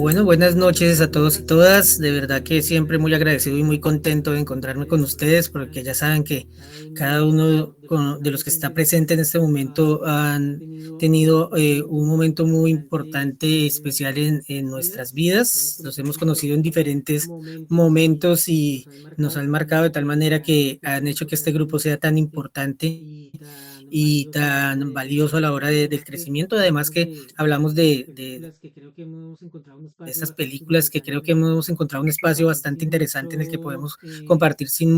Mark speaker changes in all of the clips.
Speaker 1: Bueno, buenas noches a todos y todas. De verdad que siempre muy agradecido y muy contento de encontrarme con ustedes, porque ya saben que cada uno de los que está presente en este momento han tenido un momento muy importante, especial en nuestras vidas. Los hemos conocido en diferentes momentos y nos han marcado de tal manera que han hecho que este grupo sea tan importante y tan valioso a la hora del crecimiento. Además que hablamos de estas películas que creo que hemos encontrado un espacio bastante interesante en el que podemos compartir sin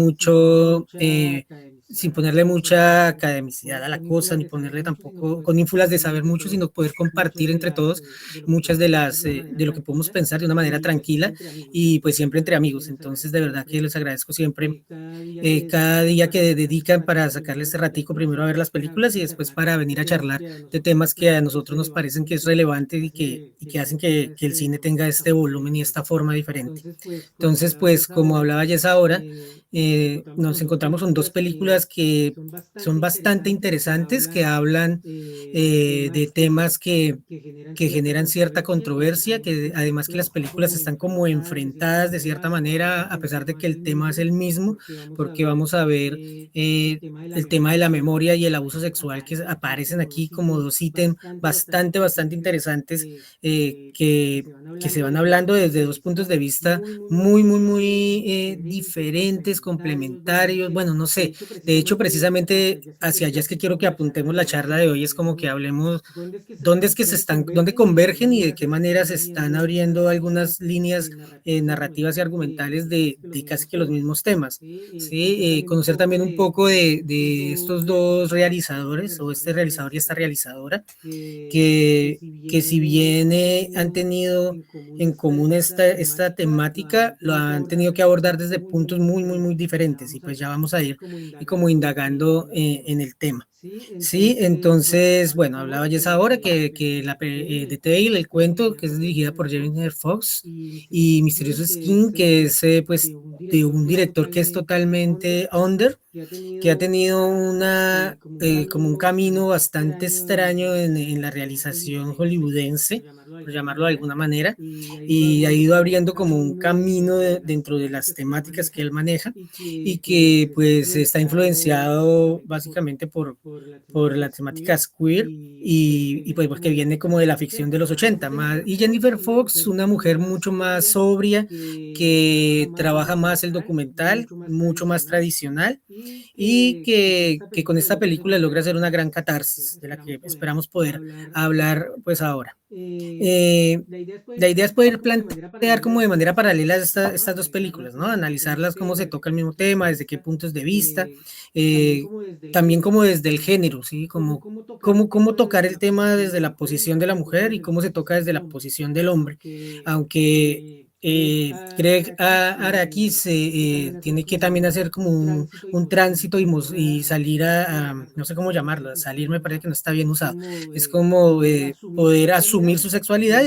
Speaker 1: ponerle mucha academicidad a la cosa, ni ponerle tampoco con ínfulas de saber mucho, sino poder compartir entre todos muchas de lo que podemos pensar de una manera tranquila y pues siempre entre amigos. Entonces, de verdad que les agradezco siempre cada día que dedican para sacarle este ratico primero a ver las películas y después para venir a charlar de temas que a nosotros nos parecen que es relevante y que hacen que el cine tenga este volumen y esta forma diferente. Entonces, pues como hablaba ya esa hora, nos encontramos con dos películas que son bastante interesantes, que hablan de temas que generan cierta controversia, que además que las películas están como enfrentadas de cierta manera, a pesar de que el tema es el mismo, porque vamos a ver el tema de la memoria y el abuso sexual que aparecen aquí como dos ítems bastante interesantes que se van hablando desde dos puntos de vista muy diferentes, complementarios, bueno, no sé, de hecho precisamente hacia allá es que quiero que apuntemos la charla de hoy, es como que hablemos dónde convergen y de qué manera se están abriendo algunas líneas narrativas y argumentales de casi que los mismos temas. ¿Sí? Conocer también un poco de estos dos realizadores, o este realizador y esta realizadora, que si bien han tenido en común esta temática, lo han tenido que abordar desde puntos muy diferentes, y pues ya vamos a ir y como indagando en el tema. Sí, entonces, bueno, hablaba ya ahora que The Tale, el cuento, que es dirigida por Jennifer Fox, y Misterioso Skin, que es pues de un director que es totalmente under, que ha tenido como un camino bastante extraño en la realización hollywoodense, por llamarlo de alguna manera, y ha ido abriendo como un camino dentro de las temáticas que él maneja y que pues está influenciado básicamente por las temáticas queer y pues porque viene como de la ficción de los 80 más, y Jennifer Fox, una mujer mucho más sobria, que trabaja más el documental, mucho más tradicional, y que con esta película logra hacer una gran catarsis de la que esperamos poder hablar pues ahora. Eh, la idea es poder plantear como de manera paralela estas dos películas, ¿no? Analizarlas, cómo se toca el mismo tema, desde qué puntos de vista, eh, también como desde el género, ¿sí? Cómo tocar el tema desde la posición de la mujer y cómo se toca desde la posición del hombre. Aunque Greg Araki tiene que también hacer como un tránsito y salir no sé cómo llamarlo, salir me parece que no está bien usado, es como poder asumir su sexualidad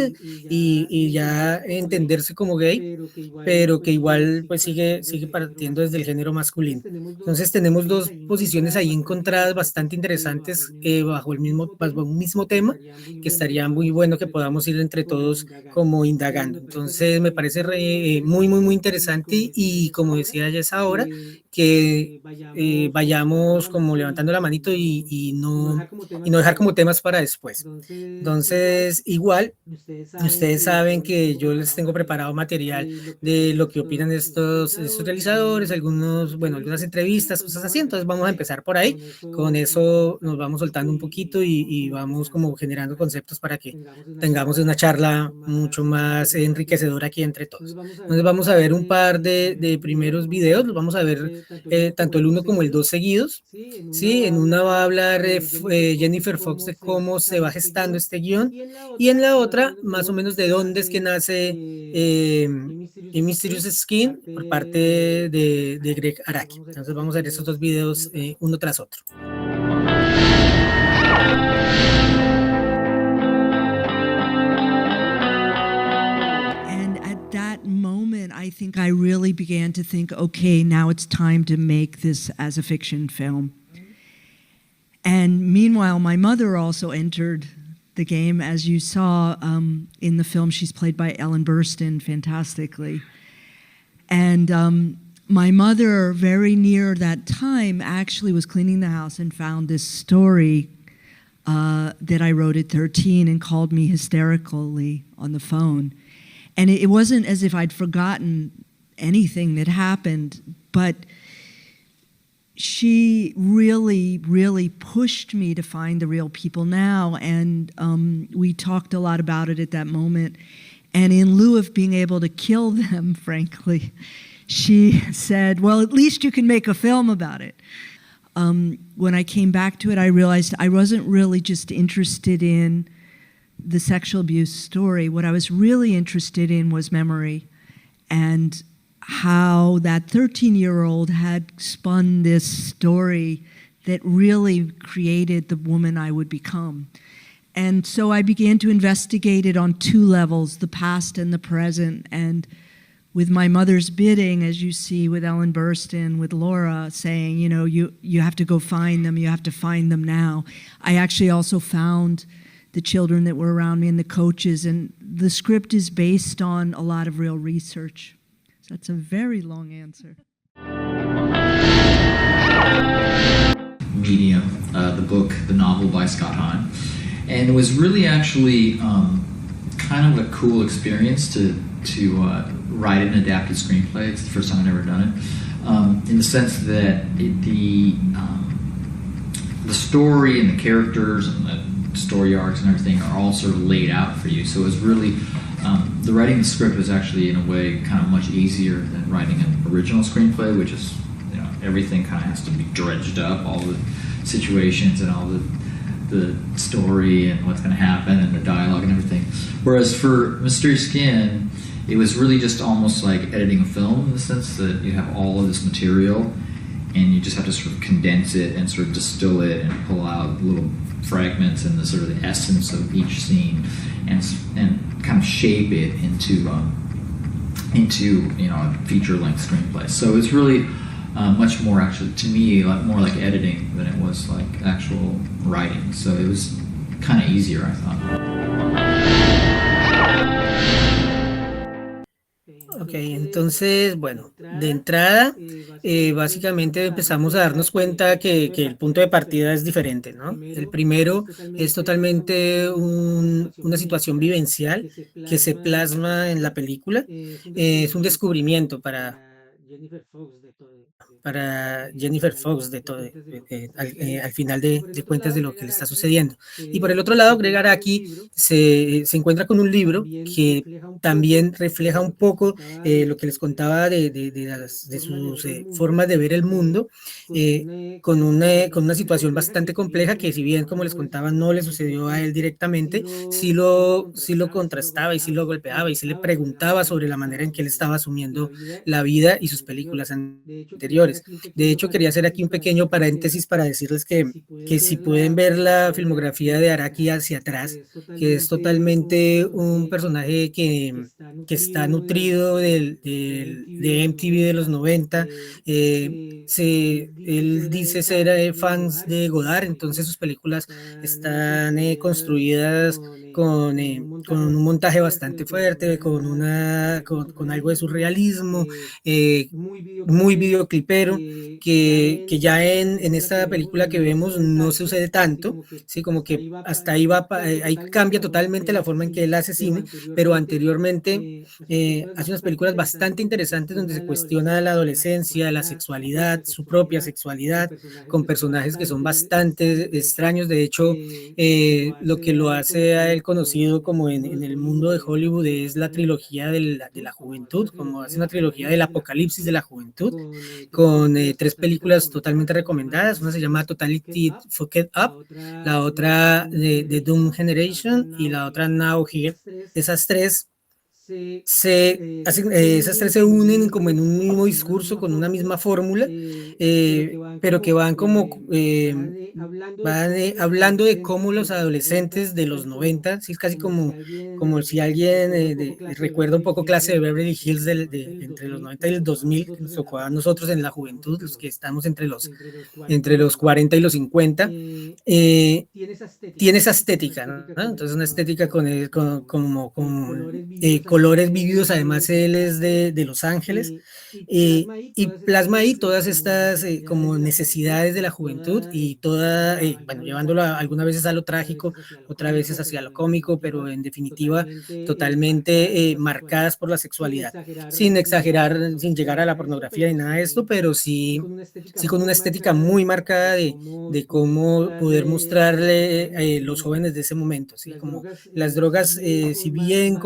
Speaker 1: y ya entenderse como gay, pero que igual pues sigue partiendo desde el género masculino. Entonces tenemos dos posiciones ahí encontradas bastante interesantes bajo un mismo tema, que estaría muy bueno que podamos ir entre todos como indagando. Entonces me parece muy interesante y como decía ya es ahora, que vayamos como levantando la manito y no dejar como temas para después. Entonces, igual, ustedes saben que yo les tengo preparado material de lo que opinan de estos realizadores, algunas entrevistas, cosas así. Entonces vamos a empezar por ahí. Con eso nos vamos soltando un poquito y vamos como generando conceptos para que tengamos una charla mucho más enriquecedora aquí entre todos. Entonces vamos a ver un par de primeros videos, los vamos a ver tanto el uno como el dos seguidos. Sí, en una va a hablar Jennifer Fox de cómo se va gestando este guión, y en la otra más o menos de dónde es que nace Mysterious Skin por parte de Greg Araki. Entonces vamos a ver esos dos videos uno tras otro.
Speaker 2: I think I really began to think, okay, now it's time to make this as a fiction film. And meanwhile, my mother also entered the game. As you saw in the film, she's played by Ellen Burstyn fantastically. And my mother, very near that time, actually was cleaning the house and found this story that I wrote at 13 and called me hysterically on the phone. And it wasn't as if I'd forgotten anything that happened, but she really, really pushed me to find the real people now. And we talked a lot about it at that moment. And in lieu of being able to kill them, frankly, she said, well, at least you can make a film about it. When I came back to it, I realized I wasn't really just interested in the sexual abuse story. What I was really interested in was memory and how that 13-year-old had spun this story that really created the woman I would become. And so I began to investigate it on two levels, the past and the present. And with my mother's bidding, as you see with Ellen Burstyn, with Laura saying, you know, you have to go find them, you have to find them now. I actually also found the children that were around me and the coaches, and the script is based on a lot of real research. So that's a very long answer.
Speaker 3: Medium, the book, the novel by Scott Hahn. And it was really actually kind of a cool experience to write an adapted screenplay. It's the first time I've ever done it, in the sense that the story and the characters and the story arcs and everything are all sort of laid out for you. So it was really, the writing the script was actually in a way kind of much easier than writing an original screenplay, which is, you know, everything kind of has to be dredged up, all the situations and all the story and what's going to happen and the dialogue and everything. Whereas for Mysterious Skin, it was really just almost like editing a film in the sense that you have all of this material and you just have to sort of condense it and sort of distill it and pull out little fragments and the sort of the essence of each scene and kind of shape it into you know, a feature-length screenplay. So it's really much more, actually, to me, more like editing than it was like actual writing. So it was kind of easier, I thought.
Speaker 1: Ok, entonces, bueno, de entrada, básicamente empezamos a darnos cuenta que el punto de partida es diferente, ¿no? El primero es totalmente una situación vivencial que se plasma en la película. Es un descubrimiento para Jennifer Fox al final de cuentas de lo que le está sucediendo. Y por el otro lado, Greg Araki se encuentra con un libro que también refleja un poco lo que les contaba de sus formas de ver el mundo, con una situación bastante compleja que, si bien, como les contaba, no le sucedió a él directamente, sí lo contrastaba y sí lo golpeaba y sí le preguntaba sobre la manera en que él estaba asumiendo la vida y sus películas anteriores. De hecho, quería hacer aquí un pequeño paréntesis para decirles que si pueden ver la filmografía de Araki hacia atrás, que es totalmente un personaje que está nutrido de MTV de los 90. Él dice ser fans de Godard, entonces sus películas están construidas con un montaje bastante fuerte, con algo de surrealismo, muy videoclipero, que ya en esta película que vemos no sucede tanto, ¿sí? Como que hasta ahí ahí cambia totalmente la forma en que él hace cine, pero anteriormente hace unas películas bastante interesantes donde se cuestiona la adolescencia, la sexualidad, su propia sexualidad, con personajes que son bastante extraños. De hecho, lo que lo hace a él conocido como en el mundo de Hollywood es la trilogía de la juventud, como hace una trilogía del apocalipsis de la juventud, con 3 películas totalmente recomendadas. Una se llama Totality Fucked Up, la otra de Doom Generation y la otra Now Here. Esas 3 esas tres se unen como en un mismo discurso, con una misma fórmula, pero que van como, van hablando de cómo los adolescentes de los 90, sí, es casi como si alguien recuerda un poco Clase de Beverly Hills entre los 90 y el 2000, que nos tocó a nosotros en la juventud, los que estamos entre los 40 y los 50, tiene esa estética, ¿no? Entonces una estética con colores vívidos, además él es de Los Ángeles, y plasma ahí todas estas como necesidades de la juventud y bueno, llevándolo algunas veces a lo trágico, otras veces hacia lo cómico, pero en definitiva totalmente marcadas por la sexualidad, sin exagerar, sin llegar a la pornografía ni nada de esto, pero sí con una estética muy marcada de cómo poder mostrarle los jóvenes de ese momento, ¿sí? Como las drogas, si bien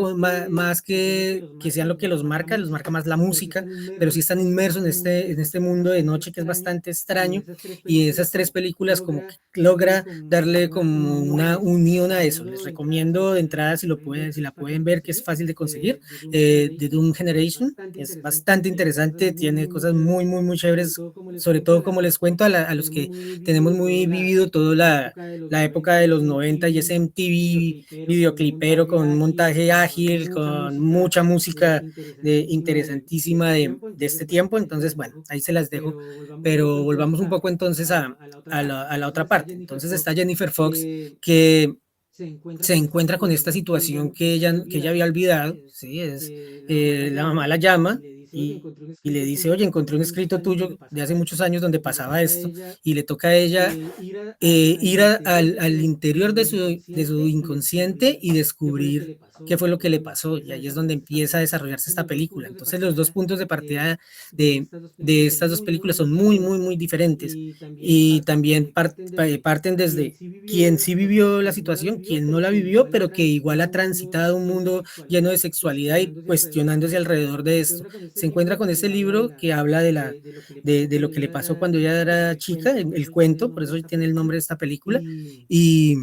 Speaker 1: más que sean lo que los marca más la música, pero sí están inmersos en este mundo de noche que es bastante extraño, y esas tres películas como que logra darle como una unión a eso. Les recomiendo de entrada, si la pueden ver, que es fácil de conseguir, The Doom Generation, es bastante interesante, tiene cosas muy chéveres, sobre todo como les cuento a los que tenemos muy vivido toda la época de los 90 y ese MTV videoclipero con un montaje ágil, con mucha música interesantísima de este tiempo. Entonces, bueno, ahí se las dejo, pero volvamos un poco entonces a la otra parte. Entonces está Jennifer Fox, que se encuentra con esta situación que ella había olvidado, ¿sí? La mamá la llama y le dice, oye, encontré un escrito tuyo de hace muchos años donde pasaba esto, y le toca a ella ir al interior de su inconsciente y descubrir qué fue lo que le pasó, y ahí es donde empieza a desarrollarse esta película. Entonces los dos puntos de partida de estas dos películas son muy diferentes, y también parten desde quien sí vivió la situación, quien no la vivió, pero que igual ha transitado un mundo lleno de sexualidad y cuestionándose alrededor de esto. Se encuentra con ese libro que habla de lo que le pasó cuando ella era chica, el cuento, por eso tiene el nombre de esta película, y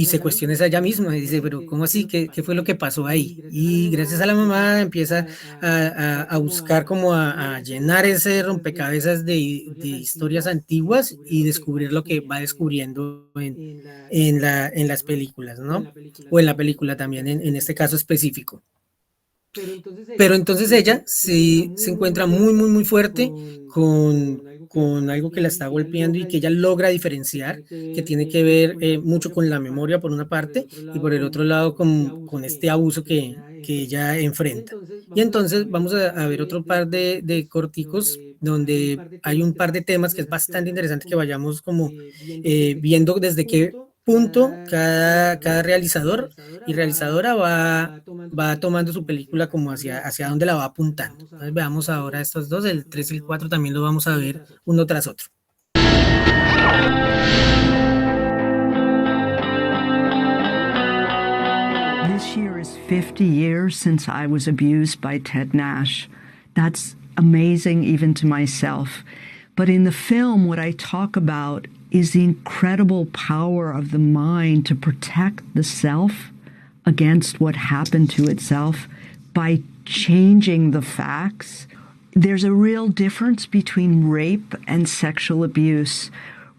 Speaker 1: se cuestiona ella misma y dice, pero ¿cómo así? ¿Qué fue lo que pasó ahí? Y gracias a la mamá empieza a buscar como a llenar ese rompecabezas de historias antiguas y descubrir lo que va descubriendo en las películas, ¿no? O en la película también, en este caso específico. Pero entonces ella sí se encuentra muy fuerte con algo que la está golpeando y que ella logra diferenciar, que tiene que ver mucho con la memoria por una parte y por el otro lado con este abuso que ella enfrenta. Y entonces vamos a ver otro par de corticos donde hay un par de temas que es bastante interesante que vayamos como viendo desde qué punto cada realizador y realizadora va tomando su película como hacia dónde la va apuntando. Entonces veamos ahora estos dos, el 3 y el 4 también lo vamos a ver uno tras otro.
Speaker 2: This year is 50 years since I was abused by Ted Nash. That's amazing even to myself. But in the film, what I talk about is the incredible power of the mind to protect the self against what happened to itself by changing the facts. There's a real difference between rape and sexual abuse,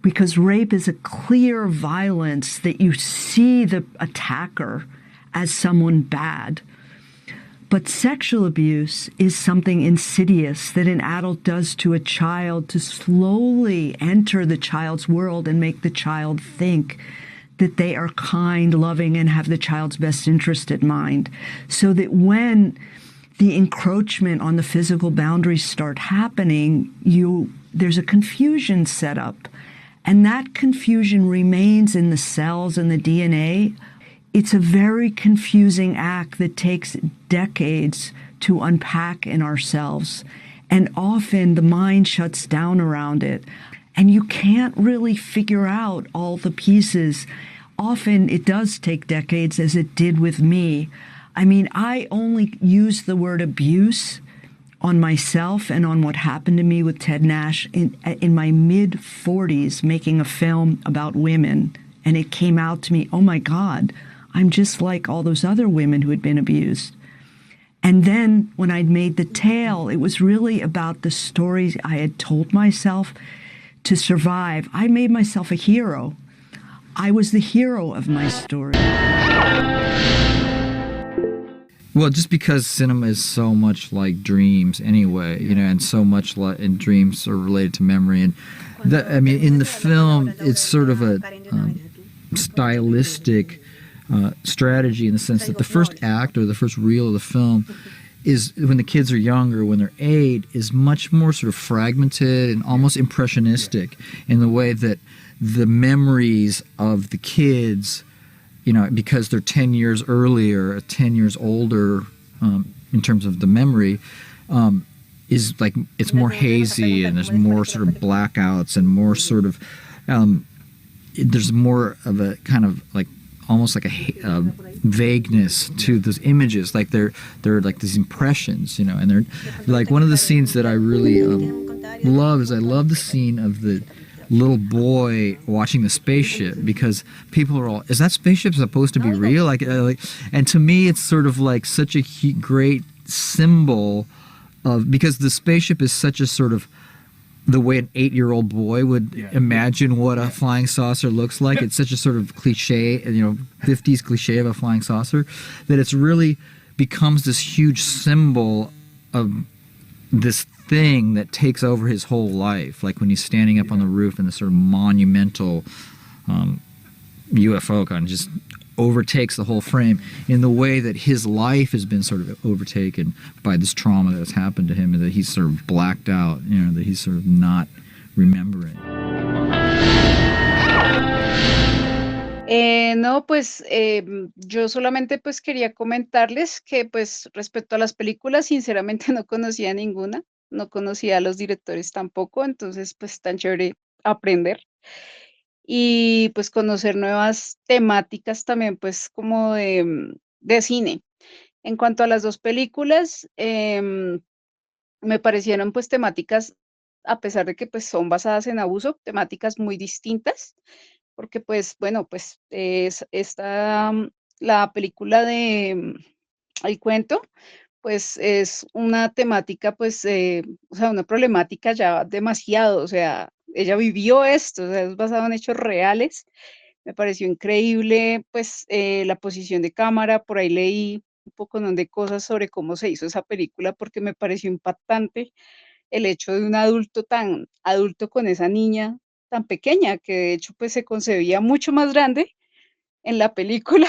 Speaker 2: because rape is a clear violence that you see the attacker as someone bad. But sexual abuse is something insidious that an adult does to a child to slowly enter the child's world and make the child think that they are kind, loving, and have the child's best interest at mind. So that when the encroachment on the physical boundaries start happening, there's a confusion set up. And that confusion remains in the cells and the DNA. It's a very confusing act that takes decades to unpack in ourselves. And often the mind shuts down around it. And you can't really figure out all the pieces. Often it does take decades, as it did with me. I mean, I only use the word abuse on myself and on what happened to me with Ted Nash in my mid-40s, making a film about women. And it came out to me, oh my God, I'm just like all those other women who had been abused. And then when I'd made the tale, it was really about the stories I had told myself to survive. I made myself a hero. I was the hero of my story.
Speaker 3: Well, just because cinema is so much like dreams anyway, you know, and so much like, and dreams are related to memory. And I mean, in the film, it's sort of a stylistic strategy in the sense that the first act or the first reel of the film is when the kids are younger, when they're 8, is much more sort of fragmented and almost impressionistic in the way that the memories of the kids, you know, because they're 10 years earlier, 10 years older in terms of the memory, is like, it's more hazy and there's more sort of blackouts and more sort of, there's more of a kind of like, almost like a vagueness to those images, like they're like these impressions, you know, and they're like, one of the scenes that I really love is I love the scene of the little boy watching the spaceship, because people are all, is that spaceship supposed to be real? Like, and to me it's sort of like such a great symbol of, because the spaceship is such a sort of the way an 8-year-old boy would imagine what a flying saucer looks like. It's such a sort of cliche, you know, 50s cliche of a flying saucer, that it's really becomes this huge symbol of this thing that takes over his whole life. Like when he's standing up on the roof and the sort of monumental UFO kind of just overtakes the whole frame, in the way that his life has been sort of overtaken by this trauma that's happened to him, and that he's sort of blacked out, you know, that he's sort of not remembering.
Speaker 4: No, pues yo solamente pues quería comentarles que pues respecto a las películas, sinceramente no conocía ninguna, no conocía a los directores tampoco, entonces pues tan chévere aprender y pues conocer nuevas temáticas también pues como de cine. En cuanto a las dos películas, me parecieron pues temáticas, a pesar de que pues son basadas en abuso, temáticas muy distintas, porque pues bueno, pues es esta, la película de El Cuento, pues es una temática pues, o sea, una problemática ya demasiado, o sea, ella vivió esto, o sea, es basado en hechos reales. Me pareció increíble pues la posición de cámara, por ahí leí un poco de cosas sobre cómo se hizo esa película porque me pareció impactante el hecho de un adulto tan adulto con esa niña tan pequeña, que de hecho, pues, se concebía mucho más grande en la película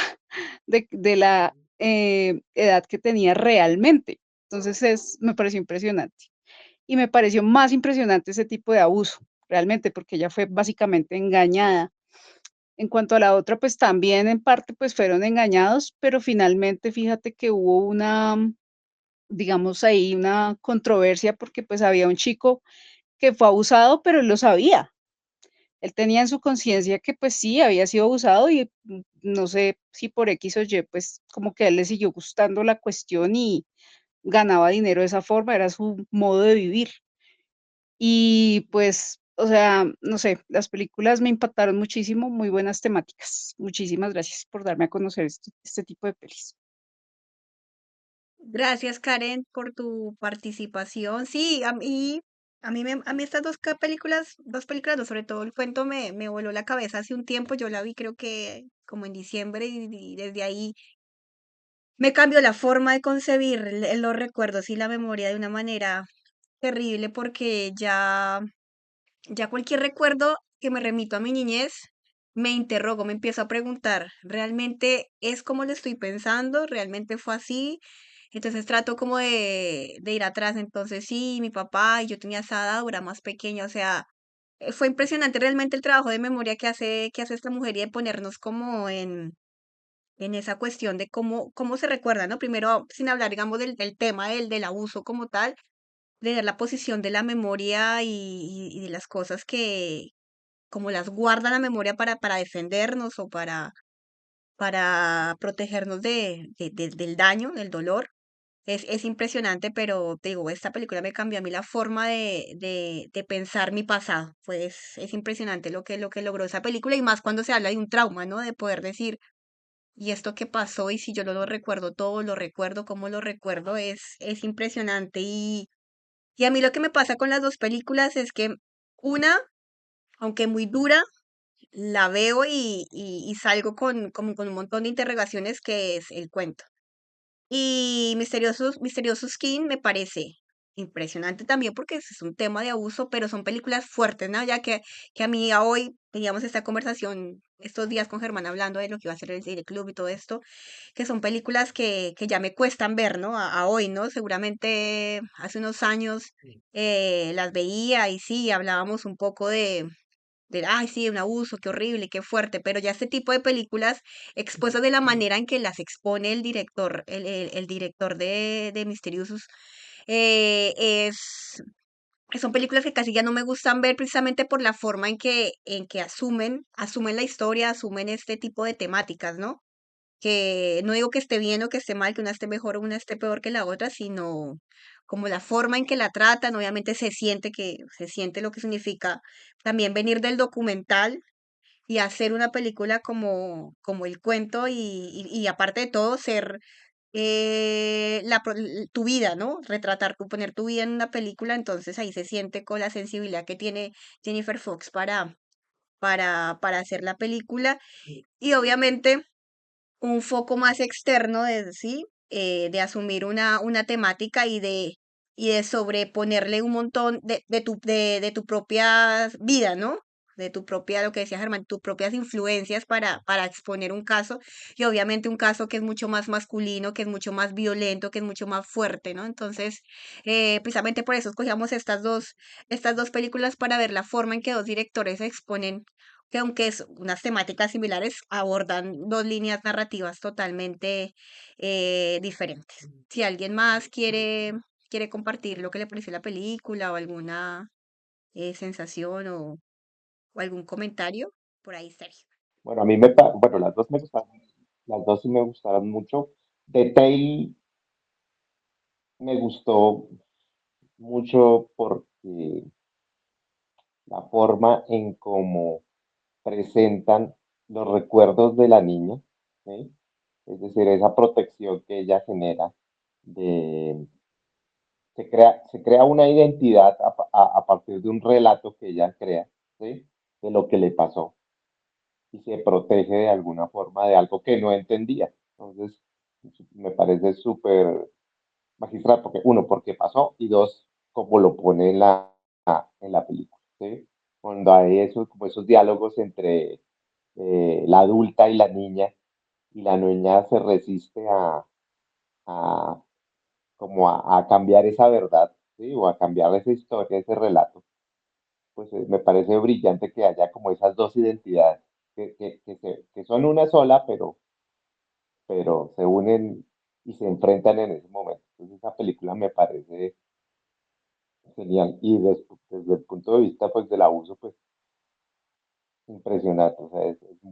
Speaker 4: de la, edad que tenía realmente. Entonces, me pareció impresionante. Y me pareció más impresionante ese tipo de abuso, realmente, porque ella fue básicamente engañada. En cuanto a la otra, pues, también en parte, pues, fueron engañados, pero finalmente fíjate que hubo una, digamos, ahí una controversia, porque, pues, había un chico que fue abusado, pero él lo sabía. Él tenía en su conciencia que, pues sí, había sido abusado y, no sé si por X o Y, pues, como que a él le siguió gustando la cuestión y ganaba dinero de esa forma, era su modo de vivir. Y, pues, o sea, no sé, las películas me impactaron muchísimo, muy buenas temáticas. Muchísimas gracias por darme a conocer este tipo de pelis.
Speaker 5: Gracias, Karen, por tu participación. Sí, a mí estas dos películas, no, sobre todo el cuento me voló la cabeza hace un tiempo. Yo la vi creo que como en diciembre y desde ahí me cambió la forma de concebir los recuerdos y la memoria de una manera terrible porque ya cualquier recuerdo que me remito a mi niñez, me interrogo, me empiezo a preguntar, ¿realmente es como lo estoy pensando? ¿Realmente fue así? Entonces trato como de ir atrás. Entonces sí, mi papá y yo tenía esa edad, era más pequeña, o sea, fue impresionante realmente el trabajo de memoria que hace esta mujer y de ponernos como en esa cuestión de cómo se recuerda, ¿no? Primero, sin hablar, digamos, del tema del abuso como tal, de ver la posición de la memoria y de las cosas que, como las guarda la memoria para defendernos o para protegernos del daño, del dolor. Es impresionante, pero te digo, esta película me cambió a mí la forma de pensar mi pasado. Pues es impresionante lo que logró esa película y más cuando se habla de un trauma, ¿no? De poder decir, y esto que pasó, y si yo no lo recuerdo todo, lo recuerdo, cómo lo recuerdo, es impresionante. Y a mí lo que me pasa con las dos películas es que una, aunque muy dura, la veo y salgo con un montón de interrogaciones que es el cuento. Y Misteriosos Skin me parece impresionante también porque es un tema de abuso, pero son películas fuertes, ¿no? Ya que a mí a hoy teníamos esta conversación estos días con Germán hablando de lo que iba a ser el Cine Club y todo esto, que son películas que ya me cuestan ver, ¿no? A hoy, ¿no? Seguramente hace unos años las veía y sí, hablábamos un poco ay, sí, un abuso, qué horrible, qué fuerte, pero ya este tipo de películas expuestas de la manera en que las expone el director, el director de Misteriosos, eh, es, son películas que casi ya no me gustan ver precisamente por la forma en que asumen la historia, asumen este tipo de temáticas, ¿no? Que no digo que esté bien o que esté mal, que una esté mejor o una esté peor que la otra, sino como la forma en que la tratan, obviamente se siente lo que significa también venir del documental y hacer una película como el cuento y aparte de todo ser tu vida, ¿no? Poner tu vida en una película, entonces ahí se siente con la sensibilidad que tiene Jennifer Fox para hacer la película y obviamente un foco más externo de sí, de asumir una temática y de sobreponerle un montón de tu propia vida, ¿no? De tu propia, lo que decía Germán, tus propias influencias para exponer un caso, y obviamente un caso que es mucho más masculino, que es mucho más violento, que es mucho más fuerte, ¿no? Entonces, precisamente por eso escogíamos estas dos películas para ver la forma en que dos directores exponen que aunque es unas temáticas similares, abordan dos líneas narrativas totalmente diferentes. Si alguien más quiere compartir lo que le pareció la película o alguna sensación o algún comentario, por ahí, Sergio.
Speaker 6: Bueno, bueno, las dos me gustaron, las dos sí me gustaron mucho. The Tale me gustó mucho porque la forma en cómo presentan los recuerdos de la niña, ¿sí? Es decir, esa protección que ella genera de, se crea una identidad a partir de un relato que ella crea, ¿sí? De lo que le pasó y se protege de alguna forma de algo que no entendía. Entonces, me parece súper magistral, porque uno, porque pasó, y dos, como lo pone en la película, ¿sí? Cuando hay eso, como esos diálogos entre la adulta y la niña se resiste a, como a cambiar esa verdad, ¿sí? O a cambiar esa historia, ese relato. Pues me parece brillante que haya como esas dos identidades, que son una sola, pero se unen y se enfrentan en ese momento. Entonces esa película me parece genial. Y desde el punto de vista pues del abuso, pues impresionante. O sea, es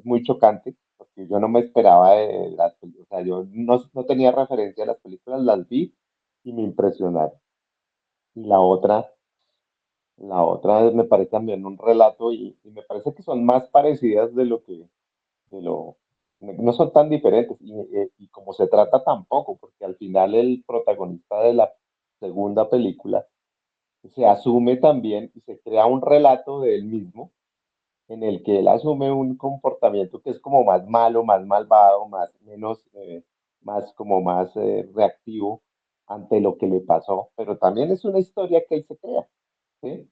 Speaker 6: muy chocante, porque yo no me esperaba de las películas. O sea, yo no tenía referencia a las películas, las vi y me impresionaron. Y la otra me parece también un relato y me parece que son más parecidas de lo, no son tan diferentes y como se trata tampoco, porque al final el protagonista de la segunda película se asume también y se crea un relato de él mismo en el que él asume un comportamiento que es como más malo, más malvado, más reactivo ante lo que le pasó, pero también es una historia que él se crea, ¿sí?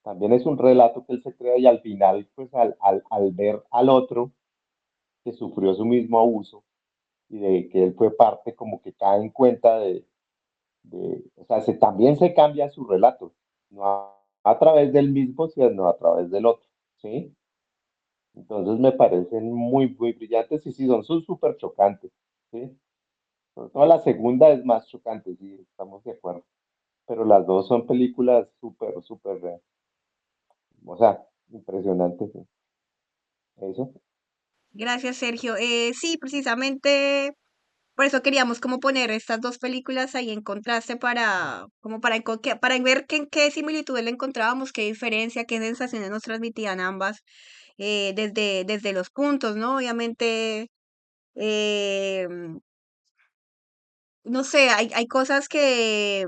Speaker 6: También es un relato que él se crea y al final, pues al ver al otro que sufrió su mismo abuso y de que él fue parte, como que cae en cuenta o sea, también se cambia su relato, no a través del mismo, sino a través del otro, ¿sí? Entonces me parecen muy, muy brillantes y sí, son súper chocantes, ¿sí? Sobre todo la segunda es más chocante, sí, estamos de acuerdo, pero las dos son películas súper, súper, o sea, impresionantes, ¿sí? Eso.
Speaker 5: Gracias, Sergio. Sí, precisamente por eso queríamos como poner estas dos películas ahí en contraste como para ver qué similitudes le encontrábamos, qué diferencia, qué sensaciones nos transmitían ambas. desde los puntos, ¿no? Obviamente, em, no sé, hay cosas que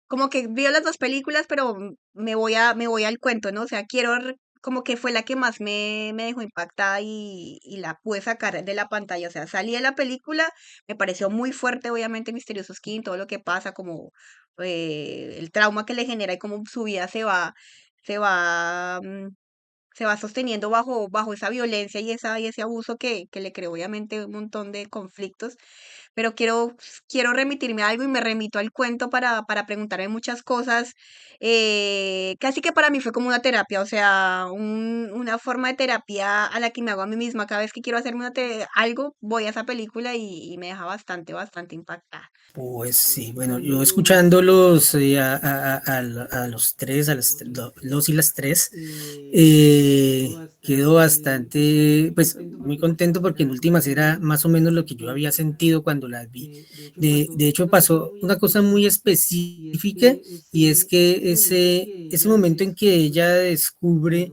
Speaker 5: como que veo las 2 películas, pero me voy al cuento, ¿no? O sea, quiero re como que fue la que más me dejó impactada y la pude sacar de la pantalla. O sea, salí de la película, me pareció muy fuerte, obviamente, Misterioso Skin, todo lo que pasa, como, el trauma que le genera y cómo su vida se va, se va sosteniendo bajo esa violencia y ese abuso que le creó, obviamente, un montón de conflictos. Pero quiero remitirme a algo y me remito al cuento para preguntarme muchas cosas. Casi que para mí fue como una terapia, o sea, una forma de terapia a la que me hago a mí misma. Cada vez que quiero hacerme algo, voy a esa película y me deja bastante impactada.
Speaker 1: Pues sí, bueno, yo escuchándolos a los tres, los y las tres, quedo bastante, pues muy contento porque en últimas era más o menos lo que yo había sentido cuando las vi. De hecho, pasó una cosa muy específica y es que ese momento en que ella descubre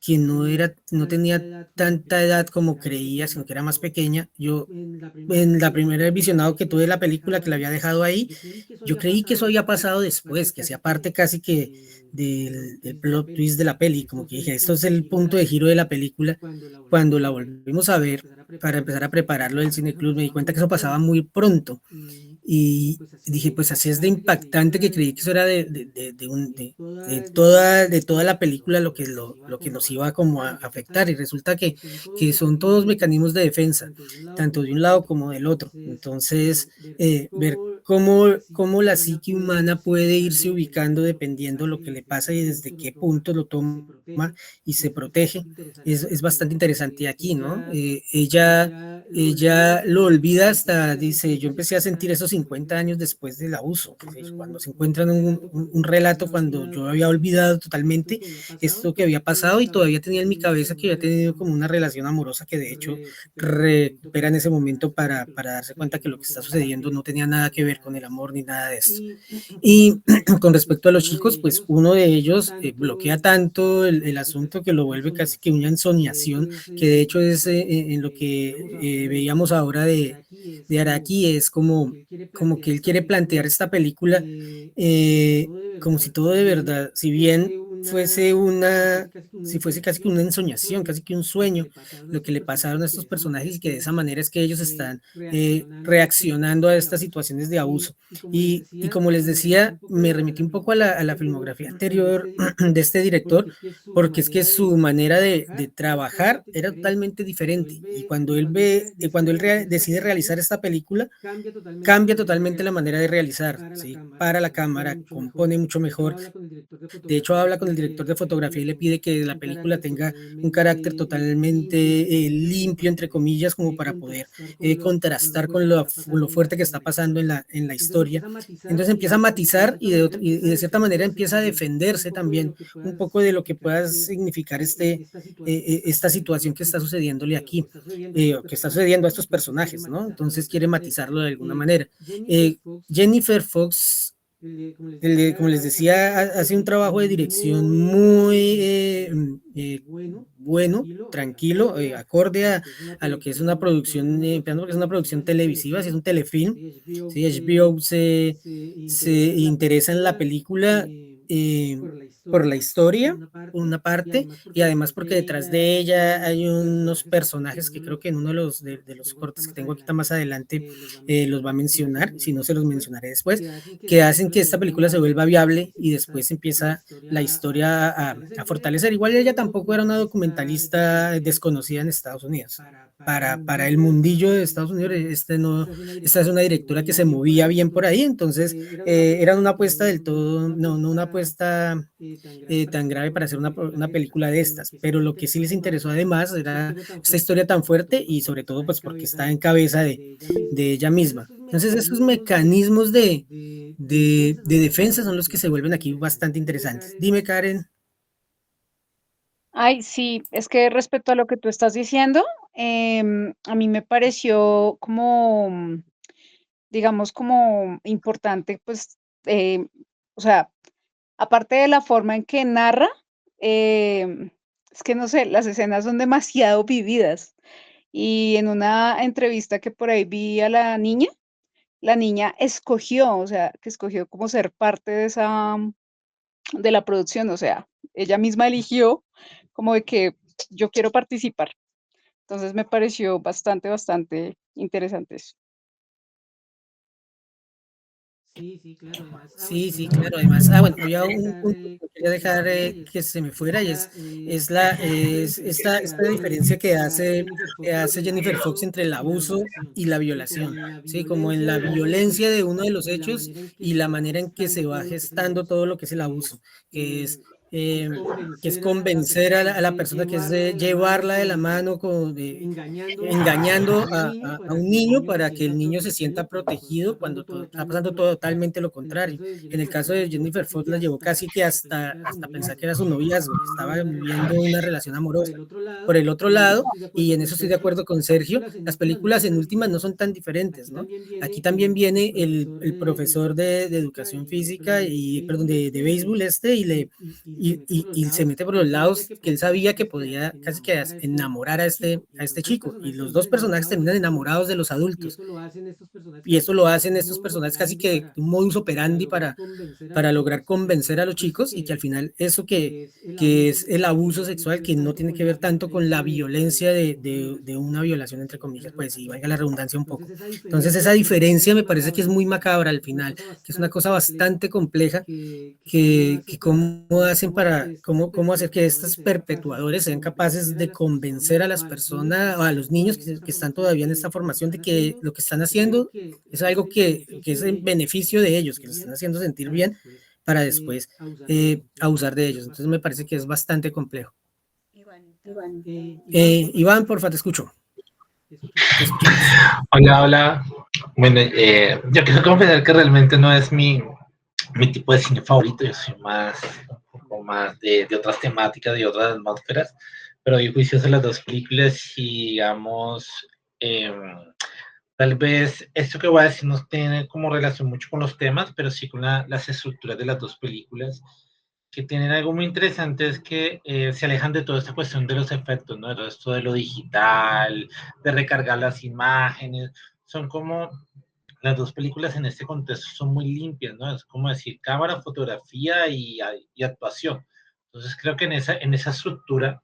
Speaker 1: que no tenía tanta edad como creía, sino que era más pequeña, yo en la primera visionado que tuve de la película, que la había dejado ahí, yo creí que eso había pasado después, que hacía parte casi que del plot twist de la peli, como que dije, esto es el punto de giro de la película. Cuando la volvimos a ver, para empezar a prepararlo del Cine Club, me di cuenta que eso pasaba muy pronto. Y dije, pues así es de impactante que creí que eso era de toda la película lo que nos iba como a afectar. Y resulta que son todos mecanismos de defensa, tanto de un lado como del otro. Entonces, ver cómo la psique humana puede irse ubicando dependiendo lo que le pasa y desde qué punto lo toma y se protege, es bastante interesante aquí, ¿no? Ella lo olvida hasta, dice, yo empecé a sentir eso 50 años después del abuso, cuando se encuentran un relato cuando yo había olvidado totalmente esto que había pasado y todavía tenía en mi cabeza que había tenido como una relación amorosa que de hecho recupera en ese momento para darse cuenta que lo que está sucediendo no tenía nada que ver con el amor ni nada de esto. Y con respecto a los chicos, pues uno de ellos bloquea tanto el asunto que lo vuelve casi que una ensoñación, que de hecho es en lo que veíamos ahora de Araki, es como que él quiere plantear esta película como si todo de verdad, si bien si fuese casi que una ensoñación, casi que un sueño, lo que le pasaron a estos personajes y que de esa manera es que ellos están reaccionando a estas situaciones de abuso. Y como les decía, me remití un poco a la filmografía anterior de este director, porque es que su manera de trabajar era totalmente diferente. Y cuando cuando decide realizar esta película, cambia totalmente la manera de realizar, ¿sí? Para la cámara, compone mucho mejor. De hecho, habla con el director de fotografía y le pide que la película tenga un carácter totalmente limpio, entre comillas, como para poder contrastar con lo fuerte que está pasando en la historia. Entonces empieza a matizar y de cierta manera empieza a defenderse también un poco de lo que pueda significar esta situación que está sucediéndole aquí, que está sucediendo a estos personajes, ¿no? Entonces quiere matizarlo de alguna manera. Eh, Jennifer Fox, como les decía, hace un trabajo de dirección muy bueno, tranquilo, acorde a lo que es una producción, pensando que es una producción televisiva, si es un telefilm, si HBO se interesa en la película eh, por la historia, por una parte, y además porque detrás de ella hay unos personajes que creo que en uno de los cortes que tengo aquí más adelante los va a mencionar, si no se los mencionaré después, que hacen que esta película se vuelva viable y después empieza la historia a fortalecer. Igual ella tampoco era una documentalista desconocida en Estados Unidos. Para el mundillo de Estados Unidos, esta es una directora que se movía bien por ahí, entonces era una apuesta del todo, no una apuesta tan grave para hacer una película de estas, pero lo que sí les interesó además era esta historia tan fuerte y sobre todo pues porque está en cabeza de ella misma. Entonces esos mecanismos de defensa son los que se vuelven aquí bastante interesantes. Dime, Karen.
Speaker 4: Ay, sí, es que respecto a lo que tú estás diciendo, a mí me pareció como, digamos, como importante, pues, o sea, aparte de la forma en que narra, em, es que no sé, las escenas son demasiado vividas. Y en una entrevista que por ahí vi a la niña escogió, o sea, que escogió como ser parte de esa, de la producción, o sea, ella misma eligió como de que yo quiero participar. Entonces me pareció bastante, bastante interesante eso.
Speaker 1: Sí, sí, claro, además, bueno, había un punto que no quería dejar que se me fuera y es esta diferencia que hace Jennifer Fox entre el abuso y la violación, ¿sí? Como en la violencia de uno de los hechos y la manera en que se va gestando todo lo que es el abuso, que es, eh, que es convencer a la persona, que es llevarla de la mano engañando a un niño para que el niño se sienta protegido cuando está pasando totalmente lo contrario. En el caso de Jennifer Fox la llevó casi que hasta pensar que era su noviazgo, que estaba viviendo una relación amorosa. Por el otro lado, y en eso estoy de acuerdo con Sergio, las películas en últimas no son tan diferentes, ¿no? Aquí también viene el profesor de educación física y, perdón, de béisbol y se mete por los lados que él sabía que podía casi que enamorar a este chico. Y los dos personajes terminan enamorados de los adultos. Y eso lo hacen estos personajes casi que un modus operandi para lograr convencer a los chicos y que al final eso que es el abuso sexual, que no tiene que ver tanto con la violencia de una violación, entre comillas, pues sí, valga la redundancia un poco. Entonces esa diferencia me parece que es muy macabra al final, que es una cosa bastante compleja que cómo hacen cómo hacer que estos perpetuadores sean capaces de convencer a las personas o a los niños que están todavía en esta formación de que lo que están haciendo es algo que es en beneficio de ellos, que los están haciendo sentir bien para después abusar de ellos. Entonces me parece que es bastante complejo.
Speaker 5: Iguanito.
Speaker 1: Iván, porfa, te escucho. Te escuchamos.
Speaker 7: Hola, hola. Bueno, yo quiero confesar que realmente no es mi tipo de cine favorito. Yo soy un poco más de otras temáticas, de otras atmósferas, pero doy juicios a las dos películas y, digamos, eh, tal vez esto que voy a decir no tiene como relación mucho con los temas, pero sí con las estructuras de las dos películas, que tienen algo muy interesante, es que se alejan de toda esta cuestión de los efectos, ¿no? De todo esto de lo digital, de recargar las imágenes. Son como las dos películas en este contexto son muy limpias, ¿no? Es como decir cámara, fotografía y actuación. Entonces creo que en esa estructura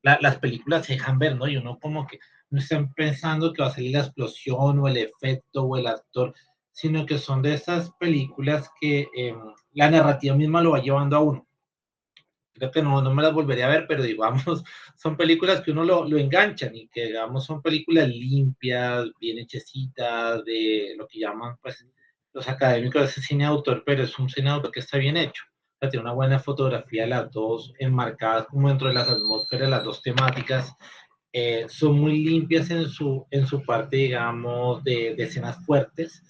Speaker 7: las películas se dejan ver, ¿no? Y uno como que no está pensando que va a salir la explosión o el efecto o el actor, sino que son de esas películas que la narrativa misma lo va llevando a uno. Creo que no me las volvería a ver, pero digamos, son películas que uno lo enganchan y que digamos son películas limpias, bien hechecitas, de lo que llaman pues los académicos de ese cine de autor, pero es un cine de autor que está bien hecho. O sea, tiene una buena fotografía, las dos enmarcadas como dentro de las atmósferas, las dos temáticas, son muy limpias en su parte, digamos, de escenas fuertes,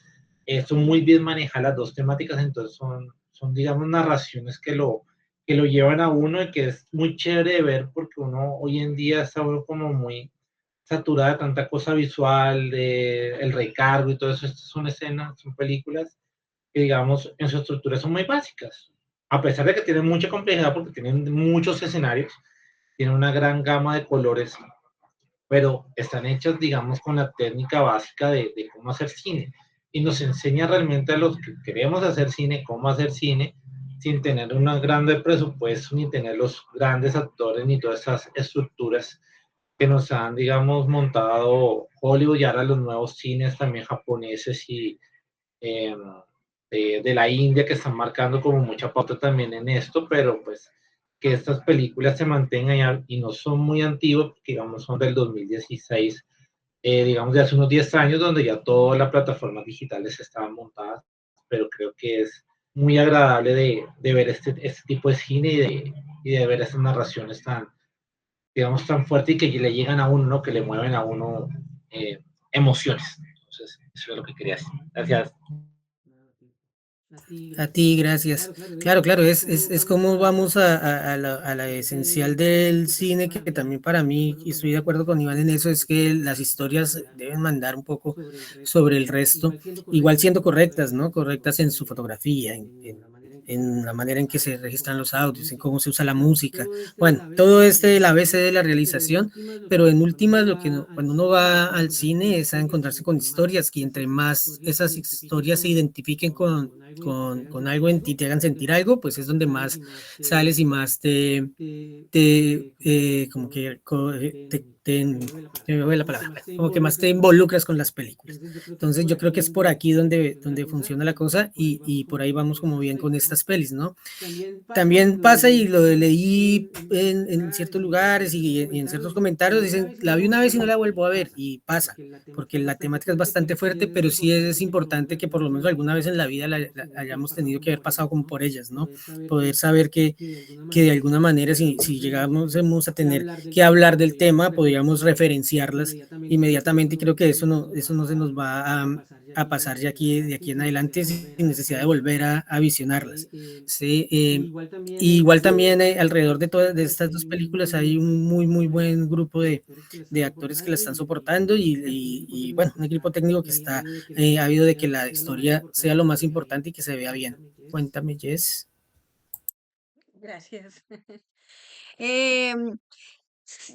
Speaker 7: son muy bien manejadas las dos temáticas, entonces son digamos, narraciones que lo llevan a uno y que es muy chévere de ver porque uno hoy en día está como muy saturada de tanta cosa visual, de el recargo y todo eso. Estas son escenas, son películas que digamos en su estructura son muy básicas, a pesar de que tienen mucha complejidad porque tienen muchos escenarios, tienen una gran gama de colores, pero están hechas, digamos, con la técnica básica de cómo hacer cine. Y nos enseña realmente a los que queremos hacer cine cómo hacer cine sin tener un grande presupuesto, ni tener los grandes actores, ni todas esas estructuras que nos han, digamos, montado Hollywood y ahora los nuevos cines también japoneses y eh, de la India que están marcando como mucha pauta también en esto, pero pues que estas películas se mantengan y no son muy antiguas, digamos son del 2016, digamos de hace unos 10 años donde ya todas las plataformas digitales estaban montadas, pero creo que es muy agradable de ver este tipo de cine y de ver esas narraciones tan, digamos, tan fuertes y que le llegan a uno, ¿no? Que le mueven a uno emociones. Entonces, eso es lo que quería decir. Gracias.
Speaker 1: A ti, gracias. Claro, claro, es como vamos a la esencial del cine, que también para mí, y estoy de acuerdo con Iván en eso, es que las historias deben mandar un poco sobre el resto, igual siendo correctas, ¿no? Correctas en su fotografía, en la manera en que se registran los audios, en cómo se usa la música. Bueno, todo el ABC de la realización, pero en últimas cuando uno va al cine es a encontrarse con historias, que entre más esas historias se identifiquen con algo en ti, te hagan sentir algo, pues es donde más sales y más como que se me fue la palabra, como que más te involucras con las películas. Entonces yo creo que es por aquí donde funciona la cosa y por ahí vamos como bien con estas pelis, ¿no? También pasa y lo leí en ciertos lugares y en ciertos comentarios, dicen, la vi una vez y no la vuelvo a ver, y pasa, porque la temática es bastante fuerte, pero sí es importante que por lo menos alguna vez en la vida la hayamos tenido que haber pasado como por ellas, ¿no? Poder saber que de alguna manera si llegamos a tener que hablar del tema, podríamos referenciarlas inmediatamente y creo que eso no se nos va a pasar de aquí en adelante sin necesidad de volver a visionarlas. Sí, igual también alrededor de todas de estas dos películas hay un muy buen grupo de actores que la están soportando y bueno, un equipo técnico que está ávido de que la historia sea lo más importante y que se vea bien. Cuéntame, Jess.
Speaker 5: Gracias. Em,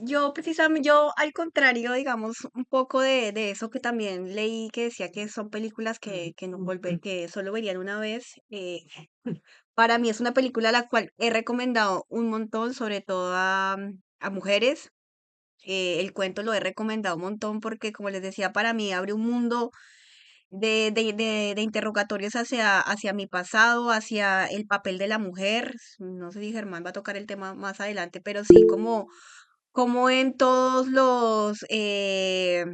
Speaker 5: yo precisamente, yo al contrario, digamos, un poco de eso que también leí que decía que son películas que no volver, que solo verían una vez. Para mí es una película a la cual he recomendado un montón, sobre todo a mujeres. El cuento lo he recomendado un montón porque, como les decía, para mí abre un mundo de interrogatorios hacia mi pasado, hacia el papel de la mujer. No sé si Germán va a tocar el tema más adelante, pero sí como en todos los de